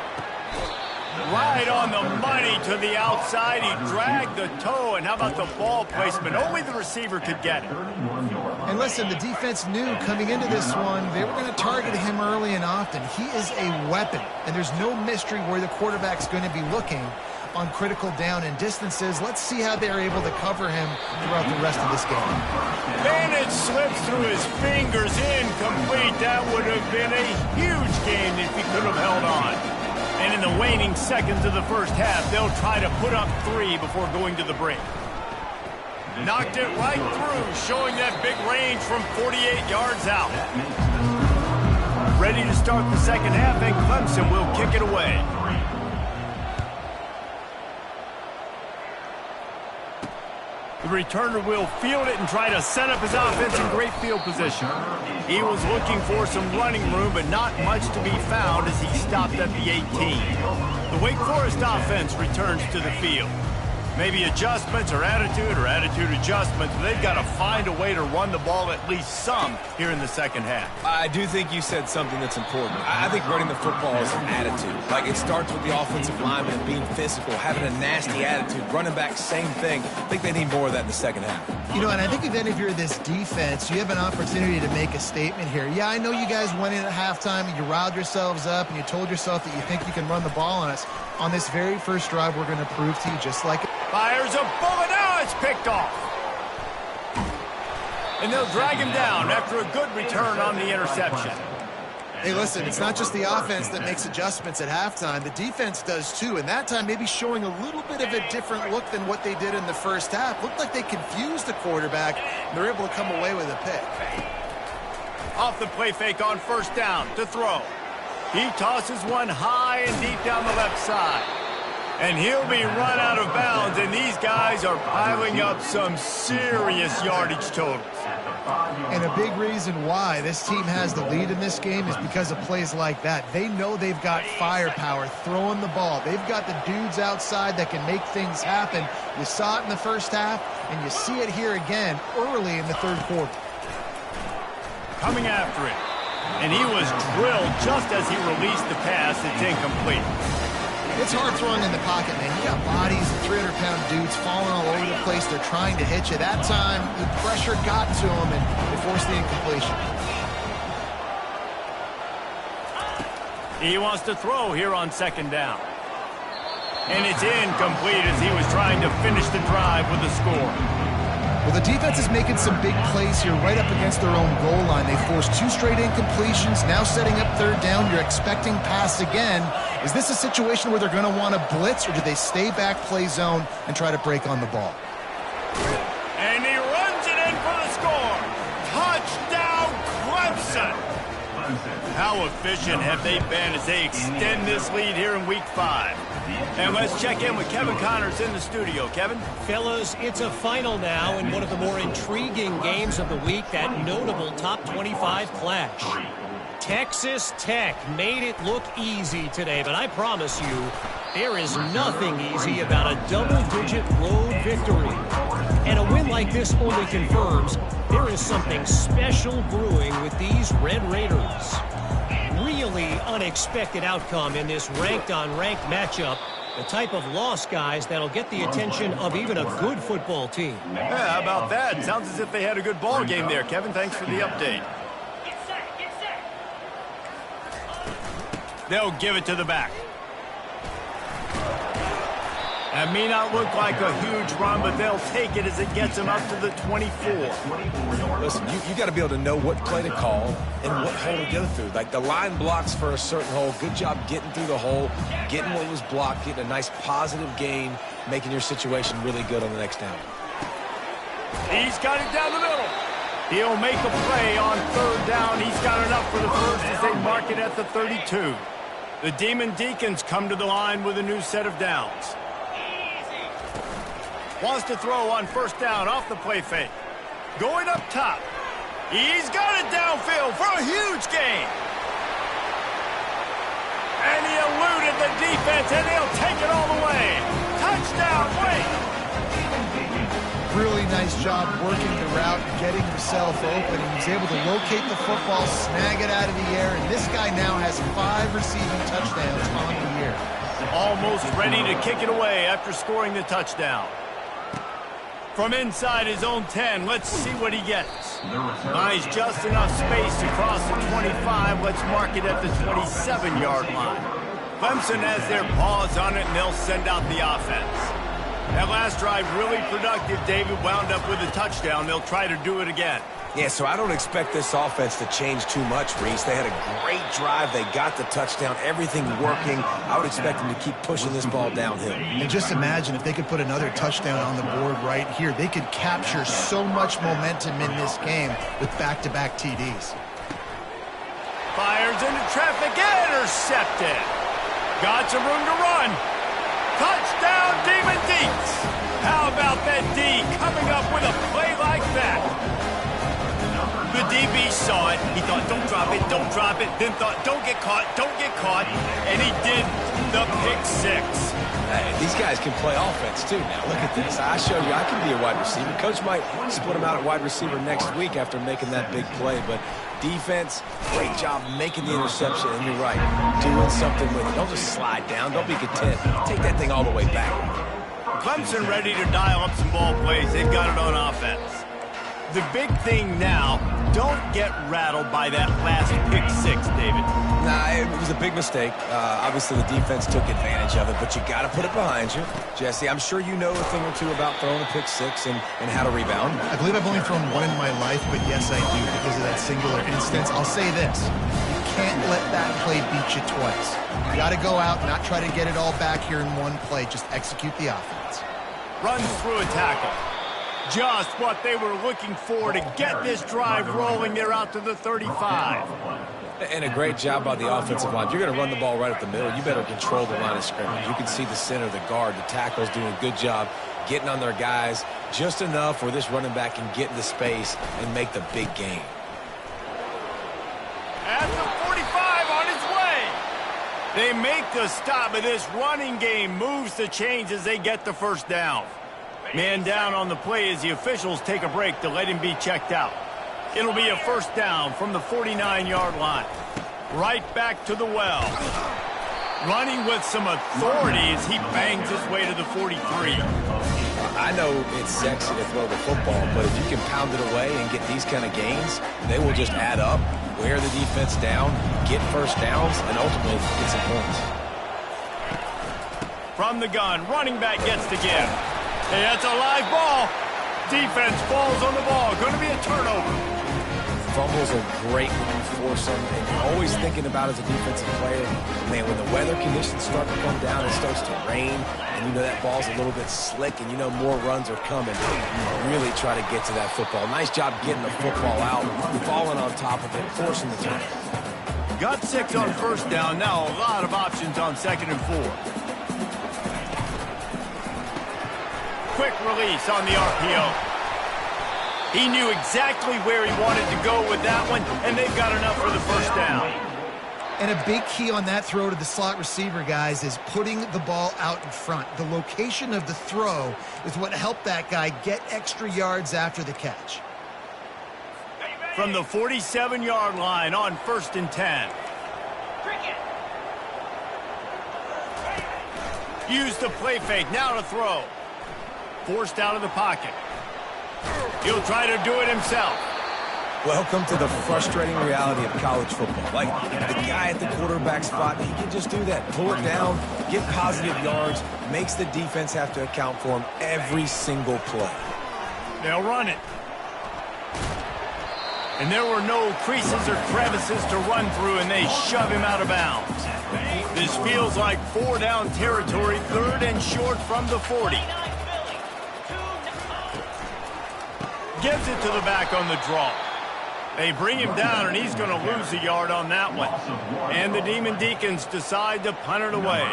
Right on the money to the outside. He dragged the toe, and how about the ball placement? Only the receiver could get it. And listen, the defense knew coming into this one, they were going to target him early and often. He is a weapon, and there's no mystery where the quarterback's going to be looking on critical down and distances. Let's see how they're able to cover him throughout the rest of this game. And it slips through his fingers, incomplete. That would have been a huge game if he could have held on. And in the waning seconds of the first half, they'll try to put up 3 before going to the break. Knocked it right through, showing that big range from 48 yards out. Ready to start the second half, and Clemson will kick it away. The returner will field it and try to set up his offense in great field position. He was looking for some running room, but not much to be found as he stopped at the 18. The Wake Forest offense returns to the field. Maybe adjustments or attitude adjustments. They've got to find a way to run the ball at least some here in the second half. I do think you said something that's important. I think running the football is an attitude. Like, it starts with the offensive lineman being physical, having a nasty attitude. Running back, same thing. I think they need more of that in the second half. You know, and I think if you're this defense, you have an opportunity to make a statement here. Yeah, I know you guys went in at halftime and you riled yourselves up and you told yourself that you think you can run the ball on us. On this very first drive, we're going to prove to you just like it. Fires a bullet. Now it's picked off. And they'll drag him down after a good return on the interception. Hey, listen, it's not just the offense that makes adjustments at halftime. The defense does too, and that time maybe showing a little bit of a different look than what they did in the first half. Looked like they confused the quarterback, and they're able to come away with a pick. Off the play fake on first down to throw. He tosses one high and deep down the left side. And he'll be run out of bounds, and these guys are piling up some serious yardage totals. And a big reason why this team has the lead in this game is because of plays like that. They know they've got firepower throwing the ball. They've got the dudes outside that can make things happen. You saw it in the first half, and you see it here again early in the third quarter. Coming after it. And he was drilled just as he released the pass. It's incomplete. It's hard throwing in the pocket, man. You got bodies and 300-pound dudes falling all over the place. They're trying to hit you. That time, the pressure got to them, and they forced the incompletion. He wants to throw here on second down. And it's incomplete as he was trying to finish the drive with a score. Well, the defense is making some big plays here right up against their own goal line. They forced 2 straight incompletions, now setting up third down. You're expecting pass again. Is this a situation where they're going to want to blitz, or do they stay back, play zone, and try to break on the ball? And he runs it in for the score. Touchdown, Clemson. How efficient have they been as they extend this lead here in Week 5? And let's check in with Kevin Connors in the studio. Kevin? Fellas, it's a final now in one of the more intriguing games of the week, that notable top 25 clash. Texas Tech made it look easy today, but I promise you, there is nothing easy about a double-digit road victory. And a win like this only confirms there is something special brewing with these Red Raiders. Really unexpected outcome in this ranked-on-ranked matchup. The type of loss, guys, that'll get the attention of even a good football team. Yeah, how about that? Sounds as if they had a good ball game there. Kevin, thanks for the update. They'll give it to the back. That may not look like a huge run, but they'll take it as it gets them up to the 24. Listen, you got to be able to know what play to call and what hole to go through. Like the line blocks for a certain hole. Good job getting through the hole, getting what was blocked, getting a nice positive gain, making your situation really good on the next down. He's got it down the middle. He'll make a play on third down. He's got enough for the first as they mark it at the 32. The Demon Deacons come to the line with a new set of downs. Wants to throw on first down off the play fake. Going up top. He's got it downfield for a huge gain. And he eluded the defense, and he'll take it all the way. Touchdown, Wake! Really nice job working the route and getting himself open. He was able to locate the football, snag it out of the air, and this guy now has 5 receiving touchdowns on the year. Almost ready to kick it away after scoring the touchdown. From inside his own 10, let's see what he gets. Buys just enough space to cross the 25. Let's mark it at the 27-yard line. Clemson has their paws on it, and they'll send out the offense. That last drive really productive. David wound up with a touchdown. They'll try to do it again. Yeah, so I don't expect this offense to change too much, Reese. They had a great drive. They got the touchdown. Everything working. I would expect them to keep pushing this ball downhill. And just imagine if they could put another touchdown on the board right here. They could capture so much momentum in this game with back-to-back TDs. Fires into traffic. Intercepted. Got some room to run. Touchdown, Demon Deeks. How about that D coming up with a play like that? The DB saw it. He thought, don't drop it, don't drop it. Then thought, don't get caught, don't get caught. And he did the pick six. Hey, these guys can play offense, too. Now, look at this. I showed you I can be a wide receiver. Coach might split him out at wide receiver next week after making that big play. But defense, great job making the interception. And you're right, doing something with it. Don't just slide down. Don't be content. Take that thing all the way back. Clemson ready to dial up some ball plays. They've got it on offense. The big thing now, don't get rattled by that last pick six, David. Nah, it was a big mistake. Obviously, the defense took advantage of it, but you got to put it behind you. Jesse, I'm sure you know a thing or two about throwing a pick six and how to rebound. I believe I've only thrown one in my life, but yes, I do because of that singular instance. I'll say this. You can't let that play beat you twice. You got to go out and not try to get it all back here in one play. Just execute the offense. Runs through a tackle. Just what they were looking for to get this drive rolling. They're out to the 35. And a great job by the offensive line. If you're going to run the ball right up the middle, you better control the line of scrimmage. You can see the center, the guard, the tackles doing a good job getting on their guys just enough where this running back can get into space and make the big game. At the 45 on its way. They make the stop, but this running game moves the chains as they get the first down. Man down on the play as the officials take a break to let him be checked out. It'll be a first down from the 49-yard line. Right back to the well. Running with some authority as he bangs his way to the 43. I know it's sexy to throw the football, but if you can pound it away and get these kind of gains, they will just add up, wear the defense down, get first downs, and ultimately get some points. From the gun, running back gets the give. Hey, that's a live ball. Defense falls on the ball. Going to be a turnover. Fumbles are great when you force them, and you're always thinking about as a defensive player, man, when the weather conditions start to come down, it starts to rain, and you know that ball's a little bit slick, and you know more runs are coming. You really try to get to that football. Nice job getting the football out, falling on top of it, forcing the turnover. Got 6 on first down. Now a lot of options on 2nd and 4. Quick release on the RPO. He knew exactly where he wanted to go with that one, and they've got enough for the first down. And a big key on that throw to the slot receiver, guys, is putting the ball out in front. The location of the throw is what helped that guy get extra yards after the catch. From the 47-yard line on 1st and 10. Use the play fake, now to throw. Forced out of the pocket. He'll try to do it himself. Welcome to the frustrating reality of college football. Like, the guy at the quarterback spot, he can just do that. Pull it down, get positive yards, makes the defense have to account for him every single play. They'll run it. And there were no creases or crevices to run through, and they shove him out of bounds. This feels like 4-down territory, 3rd and short from the 40. Gives it to the back on the draw. They bring him down, and he's going to lose a yard on that one. And the Demon Deacons decide to punt it away.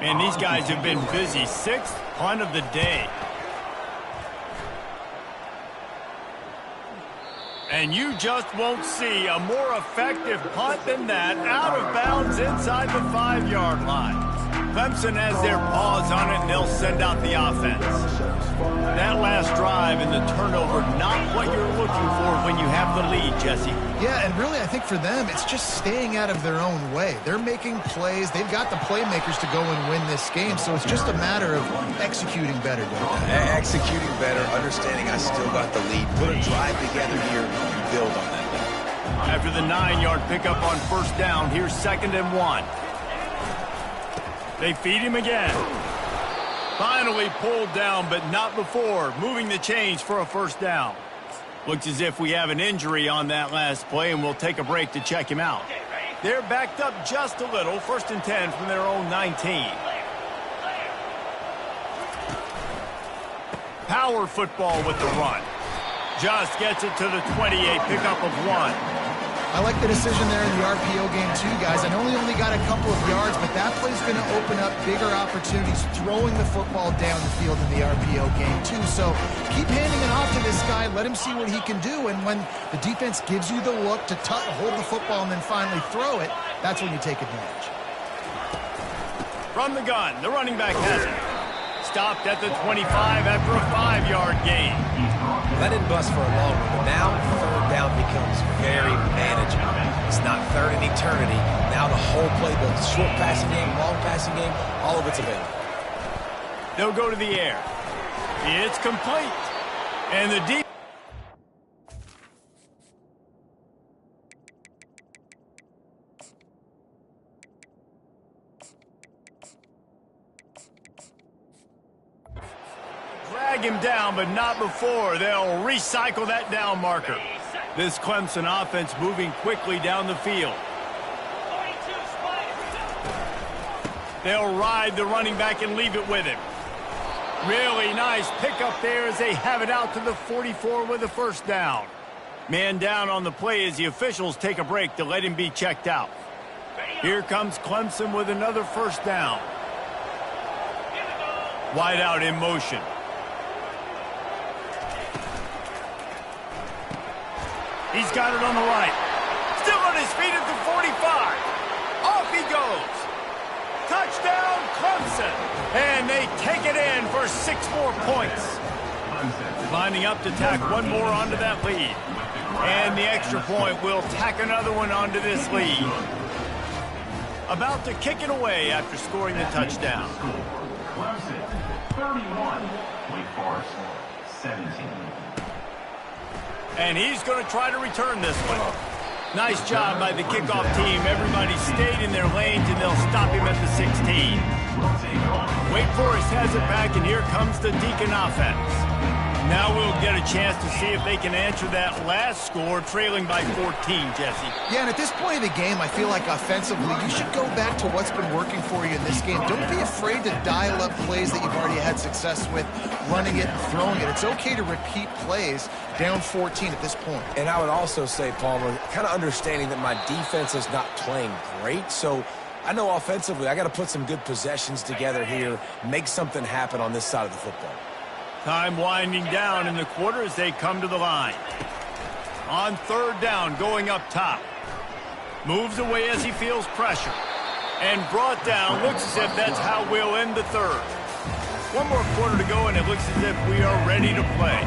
Man, these guys have been busy. 6th punt of the day. And you just won't see a more effective punt than that, out of bounds inside the 5-yard line. Clemson has their paws on it, and they'll send out the offense. That last drive and the turnover, not what you're looking for when you have the lead, Jesse. Yeah, and really, I think for them, it's just staying out of their own way. They're making plays. They've got the playmakers to go and win this game, so it's just a matter of executing better. Executing better, understanding I still got the lead. Put a drive together here and build on that. After the 9-yard pickup on 1st down, here's 2nd and 1. They feed him again. Finally pulled down, but not before. Moving the chains for a 1st down. Looks as if we have an injury on that last play, and we'll take a break to check him out. They're backed up just a little. 1st and 10 from their own 19. Power football with the run. Just gets it to the 28, pickup of 1. I like the decision there in the RPO game too, guys. I know he only got a couple of yards, but that play's going to open up bigger opportunities throwing the football down the field in the RPO game too. So keep handing it off to this guy. Let him see what he can do. And when the defense gives you the look to hold the football and then finally throw it, that's when you take advantage. From the gun, the running back has it. Stopped at the 25 after a 5-yard gain. That didn't bust for a long one, but now 3rd down becomes very manageable. It's not 3rd in eternity. Now the whole playbook, short passing game, long passing game, all of it's available. They'll go to the air. It's complete. And the deep. Drag him down, but not before. They'll recycle that down marker. This Clemson offense moving quickly down the field. They'll ride the running back and leave it with him. Really nice pickup there as they have it out to the 44 with a 1st down. Man down on the play as the officials take a break to let him be checked out. Here comes Clemson with another 1st down. Wide out in motion. He's got it on the right. Still on his feet at the 45. Off he goes. Touchdown, Clemson. And they take it in for 6 more points. Lining up to tack one more onto that lead. And the extra point will tack another one onto this lead. About to kick it away after scoring the touchdown. Clemson, 31. Wake Forest, 17. And he's going to try to return this one. Nice job by the kickoff team. Everybody stayed in their lanes, and they'll stop him at the 16. Wake Forest has it back, and here comes the Deacon offense. Now we'll get a chance to see if they can answer that last score, trailing by 14, Jesse. Yeah, and at this point of the game, I feel like offensively, you should go back to what's been working for you in this game. Don't be afraid to dial up plays that you've already had success with, running it and throwing it. It's okay to repeat plays down 14 at this point. And I would also say, Palmer, kind of understanding that my defense is not playing great, so I know offensively I got to put some good possessions together here, make something happen on this side of the football. Time winding down in the quarter as they come to the line. On 3rd down, going up top. Moves away as he feels pressure. And brought down. Looks as if that's how we'll end the 3rd. One more quarter to go, and it looks as if we are ready to play.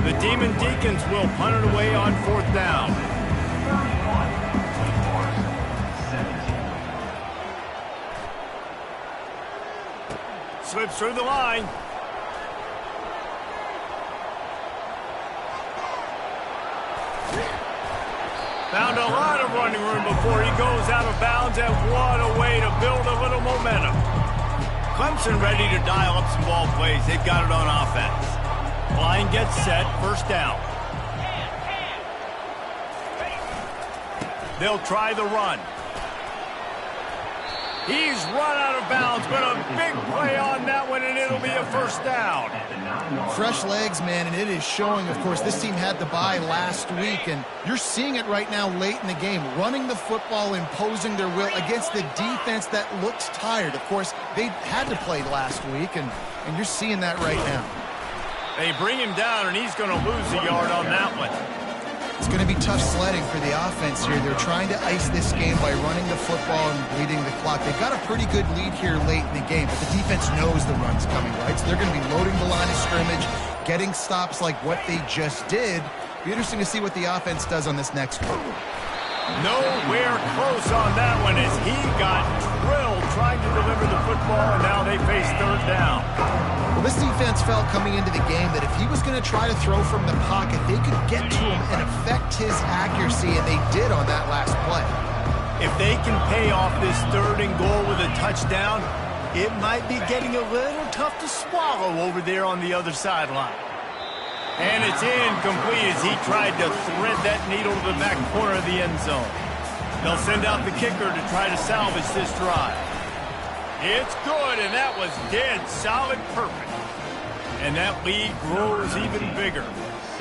The Demon Deacons will punt it away on 4th down. Slips through the line. Found a lot of running room before he goes out of bounds, and what a way to build a little momentum. Clemson ready to dial up some ball plays. They've got it on offense. Line gets set, first down. They'll try the run. He's run out of bounds, but a big play on that one, and it'll be a first down. Fresh legs, man, and it is showing. Of course, this team had the bye last week, and you're seeing it right now late in the game. Running the football, imposing their will against the defense that looks tired. Of course, they had to play last week, and you're seeing that right now. They bring him down, and he's going to lose a yard on that one. It's going to be tough sledding for the offense here. They're trying to ice this game by running the football and bleeding the clock. They've got a pretty good lead here late in the game, but the defense knows the run's coming, right? So they're going to be loading the line of scrimmage, getting stops like what they just did. Be interesting to see what the offense does on this next one. Nowhere close on that one as he got drilled trying to deliver the football, and now they face third down. Well, this defense felt coming into the game that if he was going to try to throw from the pocket, they could get to him and affect his accuracy, and they did on that last play. If they can pay off this third and goal with a touchdown, it might be getting a little tough to swallow over there on the other sideline. And it's incomplete as he tried to thread that needle to the back corner of the end zone. They'll send out the kicker to try to salvage this drive. It's good, and that was dead solid perfect. And that lead grows even bigger.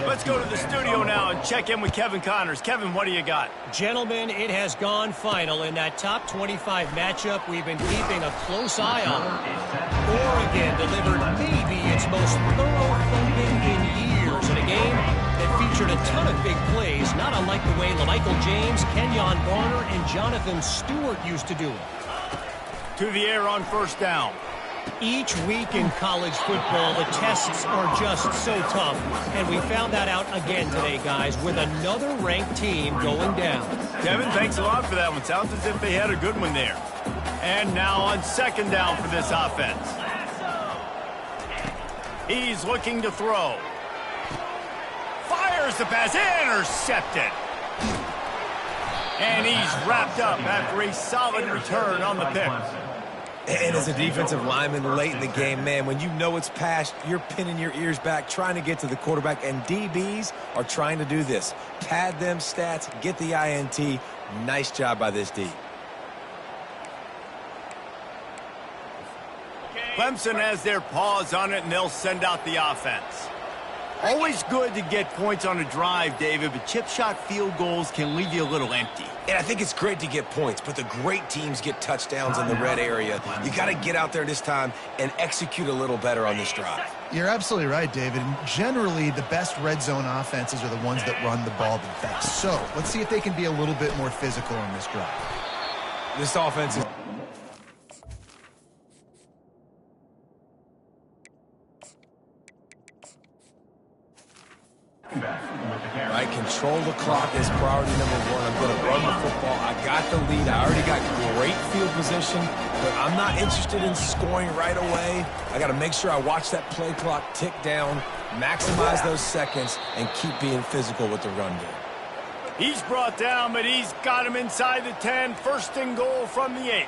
Let's go to the studio now and check in with Kevin Connors. Kevin, what do you got? Gentlemen, it has gone final in that top 25 matchup we've been keeping a close eye on. Oregon delivered maybe its most thorough thumping in years in a game that featured a ton of big plays, not unlike the way LaMichael James, Kenyon Barner, and Jonathan Stewart used to do it. To the air on first down. Each week in college football, the tests are just so tough, and we found that out again today, guys, with another ranked team going down. Kevin, thanks a lot for that one. Sounds as if they had a good one there. And now on second down for this offense. He's looking to throw. Fires the pass, intercepted. And he's wrapped up after a solid return on the pick. And as a defensive lineman late in the game, man, when you know it's passed, you're pinning your ears back, trying to get to the quarterback, and DBs are trying to do this. Pad them stats, get the INT. Nice job by this D. Clemson has their paws on it, and they'll send out the offense. Always good to get points on a drive, David, but chip shot field goals can leave you a little empty. And I think it's great to get points, but the great teams get touchdowns in the red area. You got to get out there this time and execute a little better on this drive. You're absolutely right, David. And generally, the best red zone offenses are the ones that run the ball the best. So let's see if they can be a little bit more physical on this drive. This offense is... Right, control the clock is priority number one. I'm going to run the football. I got the lead. I already got great field position, but I'm not interested in scoring right away. I got to make sure I watch that play clock tick down, maximize those seconds, and keep being physical with the run game. He's brought down, but he's got him inside the 10. First and goal from the 8.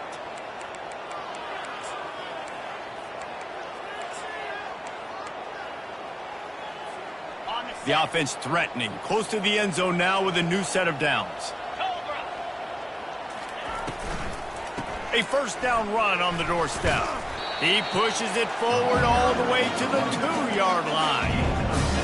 The offense threatening, close to the end zone now with a new set of downs. A first down run on the doorstep. He pushes it forward all the way to the 2-yard line.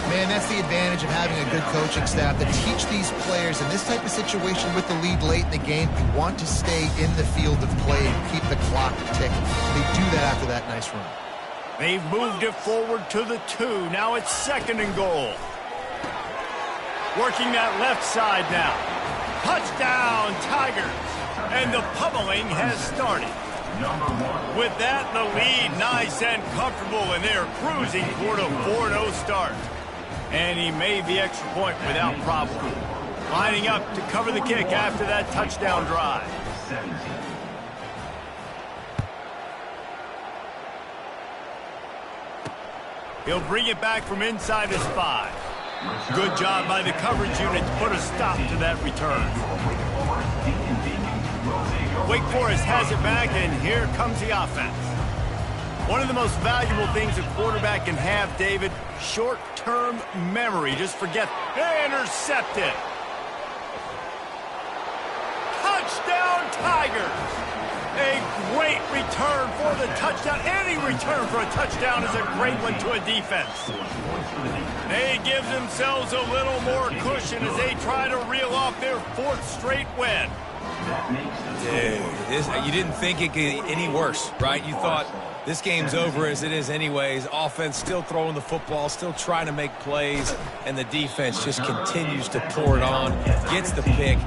Man, that's the advantage of having a good coaching staff to teach these players in this type of situation with the lead late in the game. You want to stay in the field of play and keep the clock ticking. They do that after that nice run. They've moved it forward to the 2. Now it's second and goal. Working that left side now. Touchdown, Tigers. And the pummeling has started. With that, the lead nice and comfortable, and they're cruising toward a 4-0 start. And he made the extra point without problem. Lining up to cover the kick after that touchdown drive. He'll bring it back from inside his 5. Good job by the coverage unit to put a stop to that return. Wake Forest has it back, and here comes the offense. One of the most valuable things a quarterback can have, David, short-term memory. Just forget. Intercepted. Touchdown, Tigers. A great return for the touchdown. Any return for a touchdown is a great one to a defense. They give themselves a little more cushion as they try to reel off their 4th straight win. Dude, you didn't think it could get any worse, right? You thought this game's over as it is anyways. Offense still throwing the football, still trying to make plays, and the defense just continues to pour it on, gets the pick.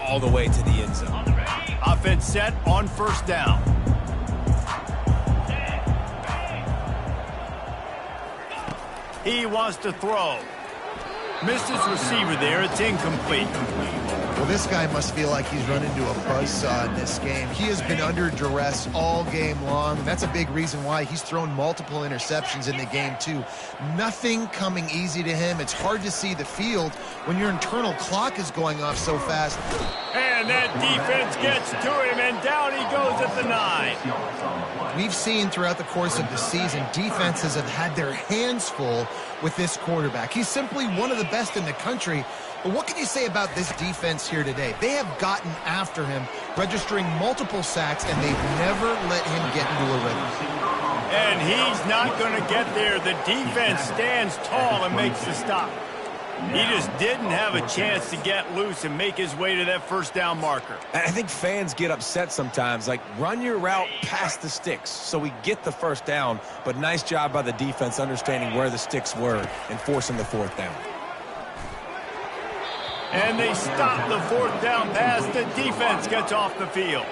All the way to the end zone. Offense set on 1st down. He wants to throw. Missed his receiver there. It's incomplete. Well, this guy must feel like he's run into a buzzsaw in this game. He has been under duress all game long. That's a big reason why he's thrown multiple interceptions in the game, too. Nothing coming easy to him. It's hard to see the field when your internal clock is going off so fast. And that defense gets to him, and down he goes at the 9. We've seen throughout the course of the season, defenses have had their hands full with this quarterback. He's simply one of the best in the country. But what can you say about this defense here today? They have gotten after him, registering multiple sacks, and they've never let him get into a rhythm. And he's not going to get there. The defense stands tall and makes the stop. He just didn't have a chance to get loose and make his way to that 1st down marker. I think fans get upset sometimes, like run your route past the sticks so we get the 1st down, but nice job by the defense understanding where the sticks were and forcing the 4th down. And they stop the 4th down pass. The defense gets off the field.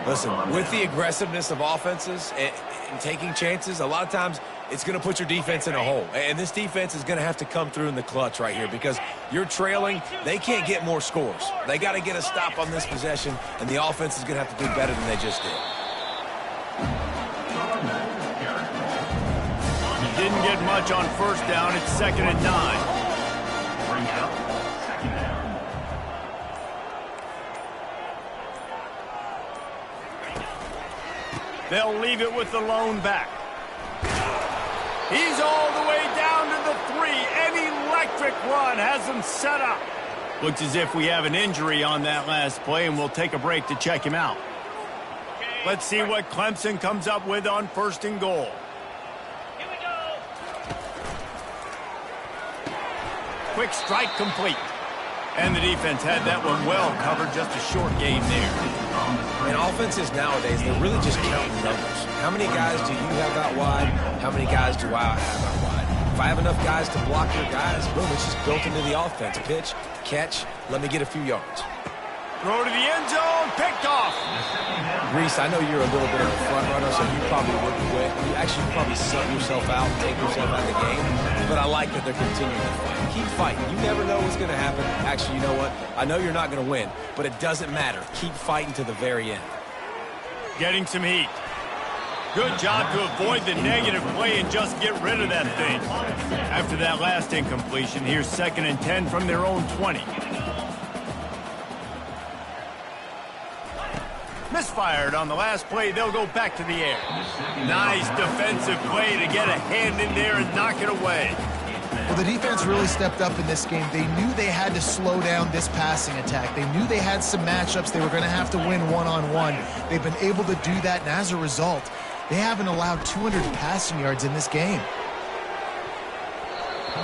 Listen, with the aggressiveness of offenses and taking chances, a lot of times it's going to put your defense in a hole. And this defense is going to have to come through in the clutch right here because you're trailing. They can't get more scores. They got to get a stop on this possession, and the offense is going to have to do better than they just did. He didn't get much on 1st down. It's 2nd and 9. They'll leave it with the lone back. He's all the way down to the 3. An electric run has him set up. Looks as if we have an injury on that last play, and we'll take a break to check him out. Let's see what Clemson comes up with on 1st and goal. quick strike complete. And the defense had that one well covered, just a short game there. And offenses nowadays, they're really just counting numbers. How many guys do you have out wide? How many guys do I have out wide? If I have enough guys to block your guys, boom, it's just built into the offense. Pitch, catch, let me get a few yards. Throw to the end zone, picked off. Reese, I know you're a little bit of a front runner, so you probably wouldn't quit. You actually probably sub yourself out and take yourself out of the game. But I like that they're continuing to fight. Keep fighting. You never know what's going to happen. Actually, you know what? I know you're not going to win, but it doesn't matter. Keep fighting to the very end. Getting some heat. Good job to avoid the negative play and just get rid of that thing. After that last incompletion, here's 2nd and 10 from their own 20. Misfired on the last play. They'll go back to the air. Nice defensive play to get a hand in there and knock it away. Well, the defense really stepped up in this game. They knew they had to slow down this passing attack. They knew they had some matchups they were going to have to win one-on-one. They've been able to do that, and as a result, they haven't allowed 200 passing yards in this game.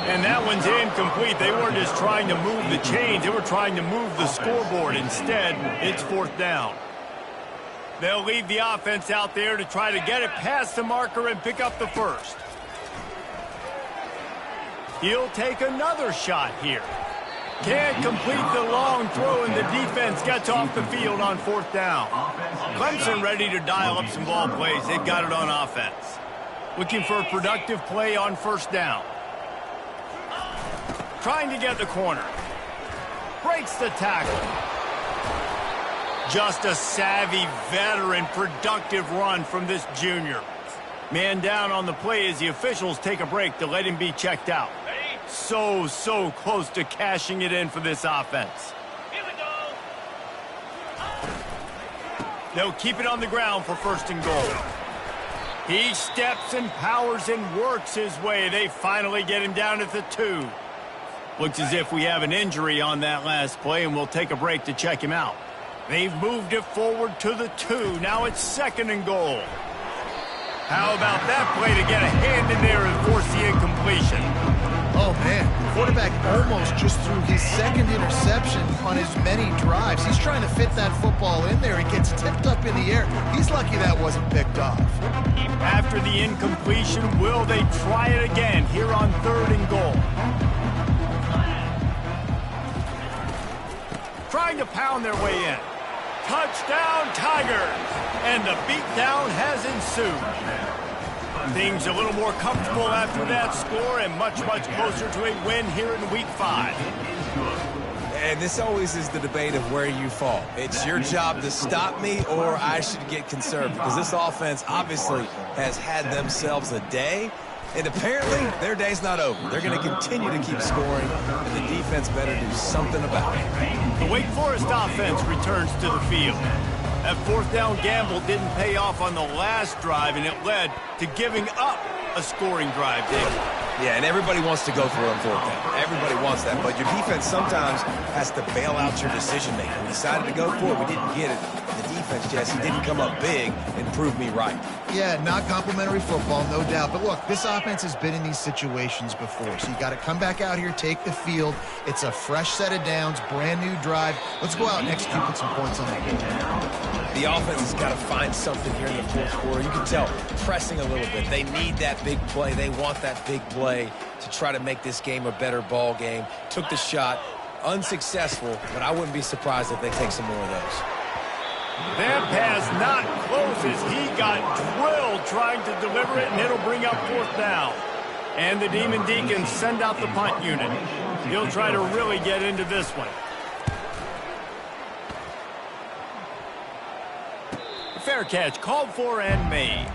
And that one's incomplete. They weren't just trying to move the chains. They were trying to move the scoreboard. Instead, it's 4th down. They'll leave the offense out there to try to get it past the marker and pick up the first. He'll take another shot here. Can't complete the long throw, and the defense gets off the field on 4th down. Clemson ready to dial up some ball plays. They've got it on offense. Looking for a productive play on 1st down. Trying to get the corner. Breaks the tackle. Just a savvy, veteran, productive run from this junior. Man down on the play as the officials take a break to let him be checked out. So close to cashing it in for this offense. Here we go. They'll keep it on the ground for 1st and goal. He steps and powers and works his way. They finally get him down at the 2. Looks as if we have an injury on that last play, and we'll take a break to check him out. They've moved it forward to the 2. Now it's 2nd and goal. How about that play to get a hand in there and force the incompletion? Oh, man. The quarterback almost just threw his 2nd interception on as many drives. He's trying to fit that football in there. It gets tipped up in the air. He's lucky that wasn't picked off. After the incompletion, will they try it again here on 3rd and goal? Trying to pound their way in. Touchdown, Tigers! And the beatdown has ensued. Things a little more comfortable after that score and much closer to a win here in Week 5. And this always is the debate of where you fall. It's your job to stop me, or I should get conservative, because this offense obviously has had themselves a day. And apparently, their day's not over. They're going to continue to keep scoring, and the defense better do something about it. The Wake Forest offense returns to the field. That 4th down gamble didn't pay off on the last drive, and it led to giving up a scoring drive, David. Yeah, and everybody wants to go for it on 4th down. Everybody wants that, but your defense sometimes has to bail out your decision-making. We decided to go for it. We didn't get it. The defense, Jesse, didn't come up big and prove me right. Yeah, not complimentary football, no doubt. But look, this offense has been in these situations before. So you got to come back out here, take the field. It's a fresh set of downs, brand new drive. Let's go out and execute, put some points on the game. The offense has got to find something here in the 4th quarter. You can tell, pressing a little bit. They need that big play. They want that big play to try to make this game a better ball game. Took the shot, unsuccessful, but I wouldn't be surprised if they take some more of those. That pass not close as he got drilled trying to deliver it, and it'll bring up 4th down. And the Demon Deacons send out the punt unit. He'll try to really get into this one. Fair catch called for and made.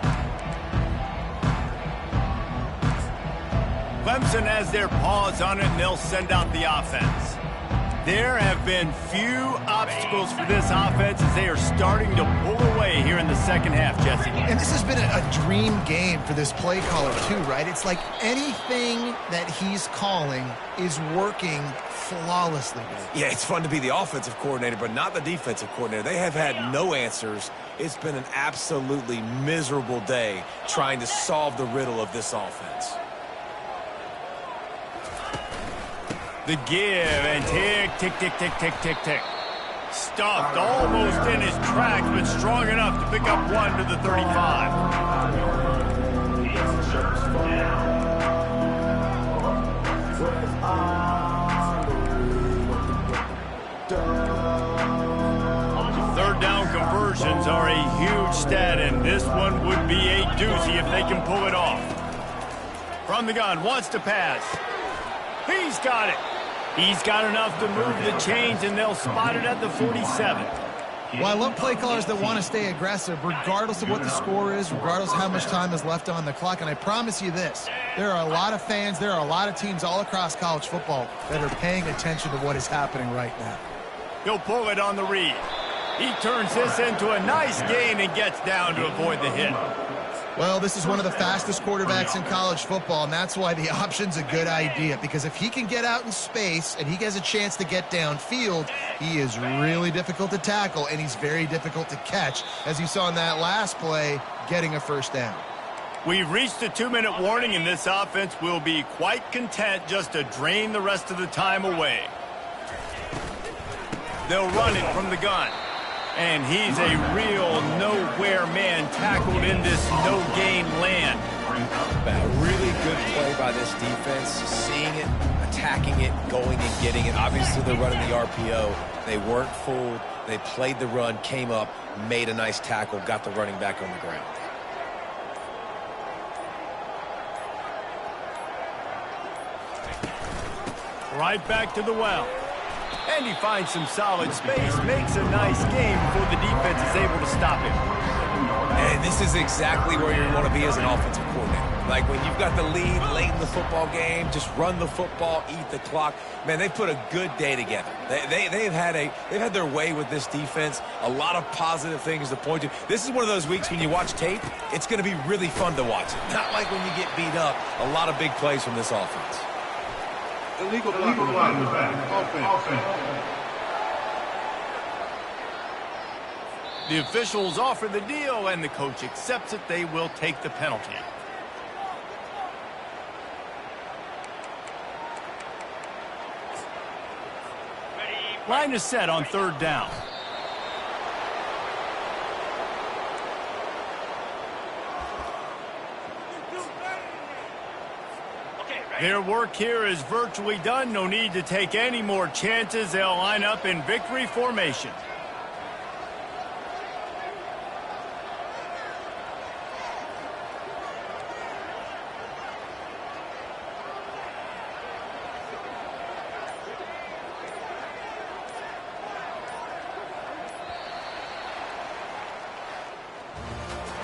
Clemson has their paws on it, and they'll send out the offense. There have been few obstacles for this offense as they are starting to pull away here in the 2nd half, Jesse. And this has been a dream game for this play caller too, right? It's like anything that he's calling is working flawlessly. Yeah, it's fun to be the offensive coordinator, but not the defensive coordinator. They have had no answers. It's been an absolutely miserable day trying to solve the riddle of this offense. The give and tick, tick, tick, tick, tick, tick, tick. Stuffed almost in his tracks, but strong enough to pick up one to the 35. Third down conversions are a huge stat, and this one would be a doozy if they can pull it off. From the gun, wants to pass. He's got it. He's got enough to move the chains, and they'll spot it at the 47. Well, I love play callers that want to stay aggressive, regardless of what the score is, regardless of how much time is left on the clock. And I promise you this, there are a lot of fans, there are a lot of teams all across college football that are paying attention to what is happening right now. He'll pull it on the read. He turns this into a nice gain and gets down to avoid the hit. Well, this is one of the fastest quarterbacks in college football, and that's why the option's a good idea, because if he can get out in space and he has a chance to get downfield, he is really difficult to tackle, and he's very difficult to catch, as you saw in that last play, getting a first down. We've reached the 2-minute warning, and this offense will be quite content just to drain the rest of the time away. They'll run it from the gun. And he's a real nowhere man tackled in this no-gain land. A really good play by this defense, seeing it, attacking it, going and getting it. Obviously, they're running the RPO. They weren't fooled. They played the run, came up, made a nice tackle, got the running back on the ground. Right back to the well. And he finds some solid space, makes a nice game before the defense is able to stop him. And this is exactly where you want to be as an offensive coordinator. Like when you've got the lead late in the football game, just run the football, eat the clock. Man, they've put a good day together. They've had their way with this defense. A lot of positive things to point to. This is one of those weeks when you watch tape, it's going to be really fun to watch it. Not like when you get beat up. A lot of big plays from this offense. Illegal block in the back. Offense. The officials offer the deal, and the coach accepts it. They will take the penalty. Line is set on third down. Their work here is virtually done. No need to take any more chances. They'll line up in victory formation.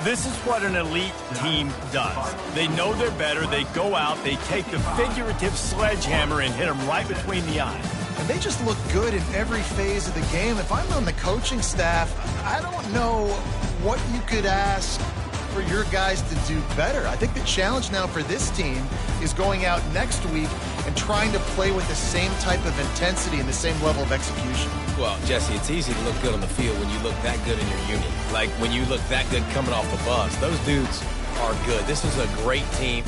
This is what an elite team does. They know they're better. They go out. They take the figurative sledgehammer and hit them right between the eyes. And they just look good in every phase of the game. If I'm on the coaching staff, I don't know what you could ask for your guys to do better. I think the challenge now for this team is going out next week and trying to play with the same type of intensity and the same level of execution. Well, Jesse, it's easy to look good on the field when you look that good in your unit. Like when you look that good coming off the bus. Those dudes are good. This is a great team.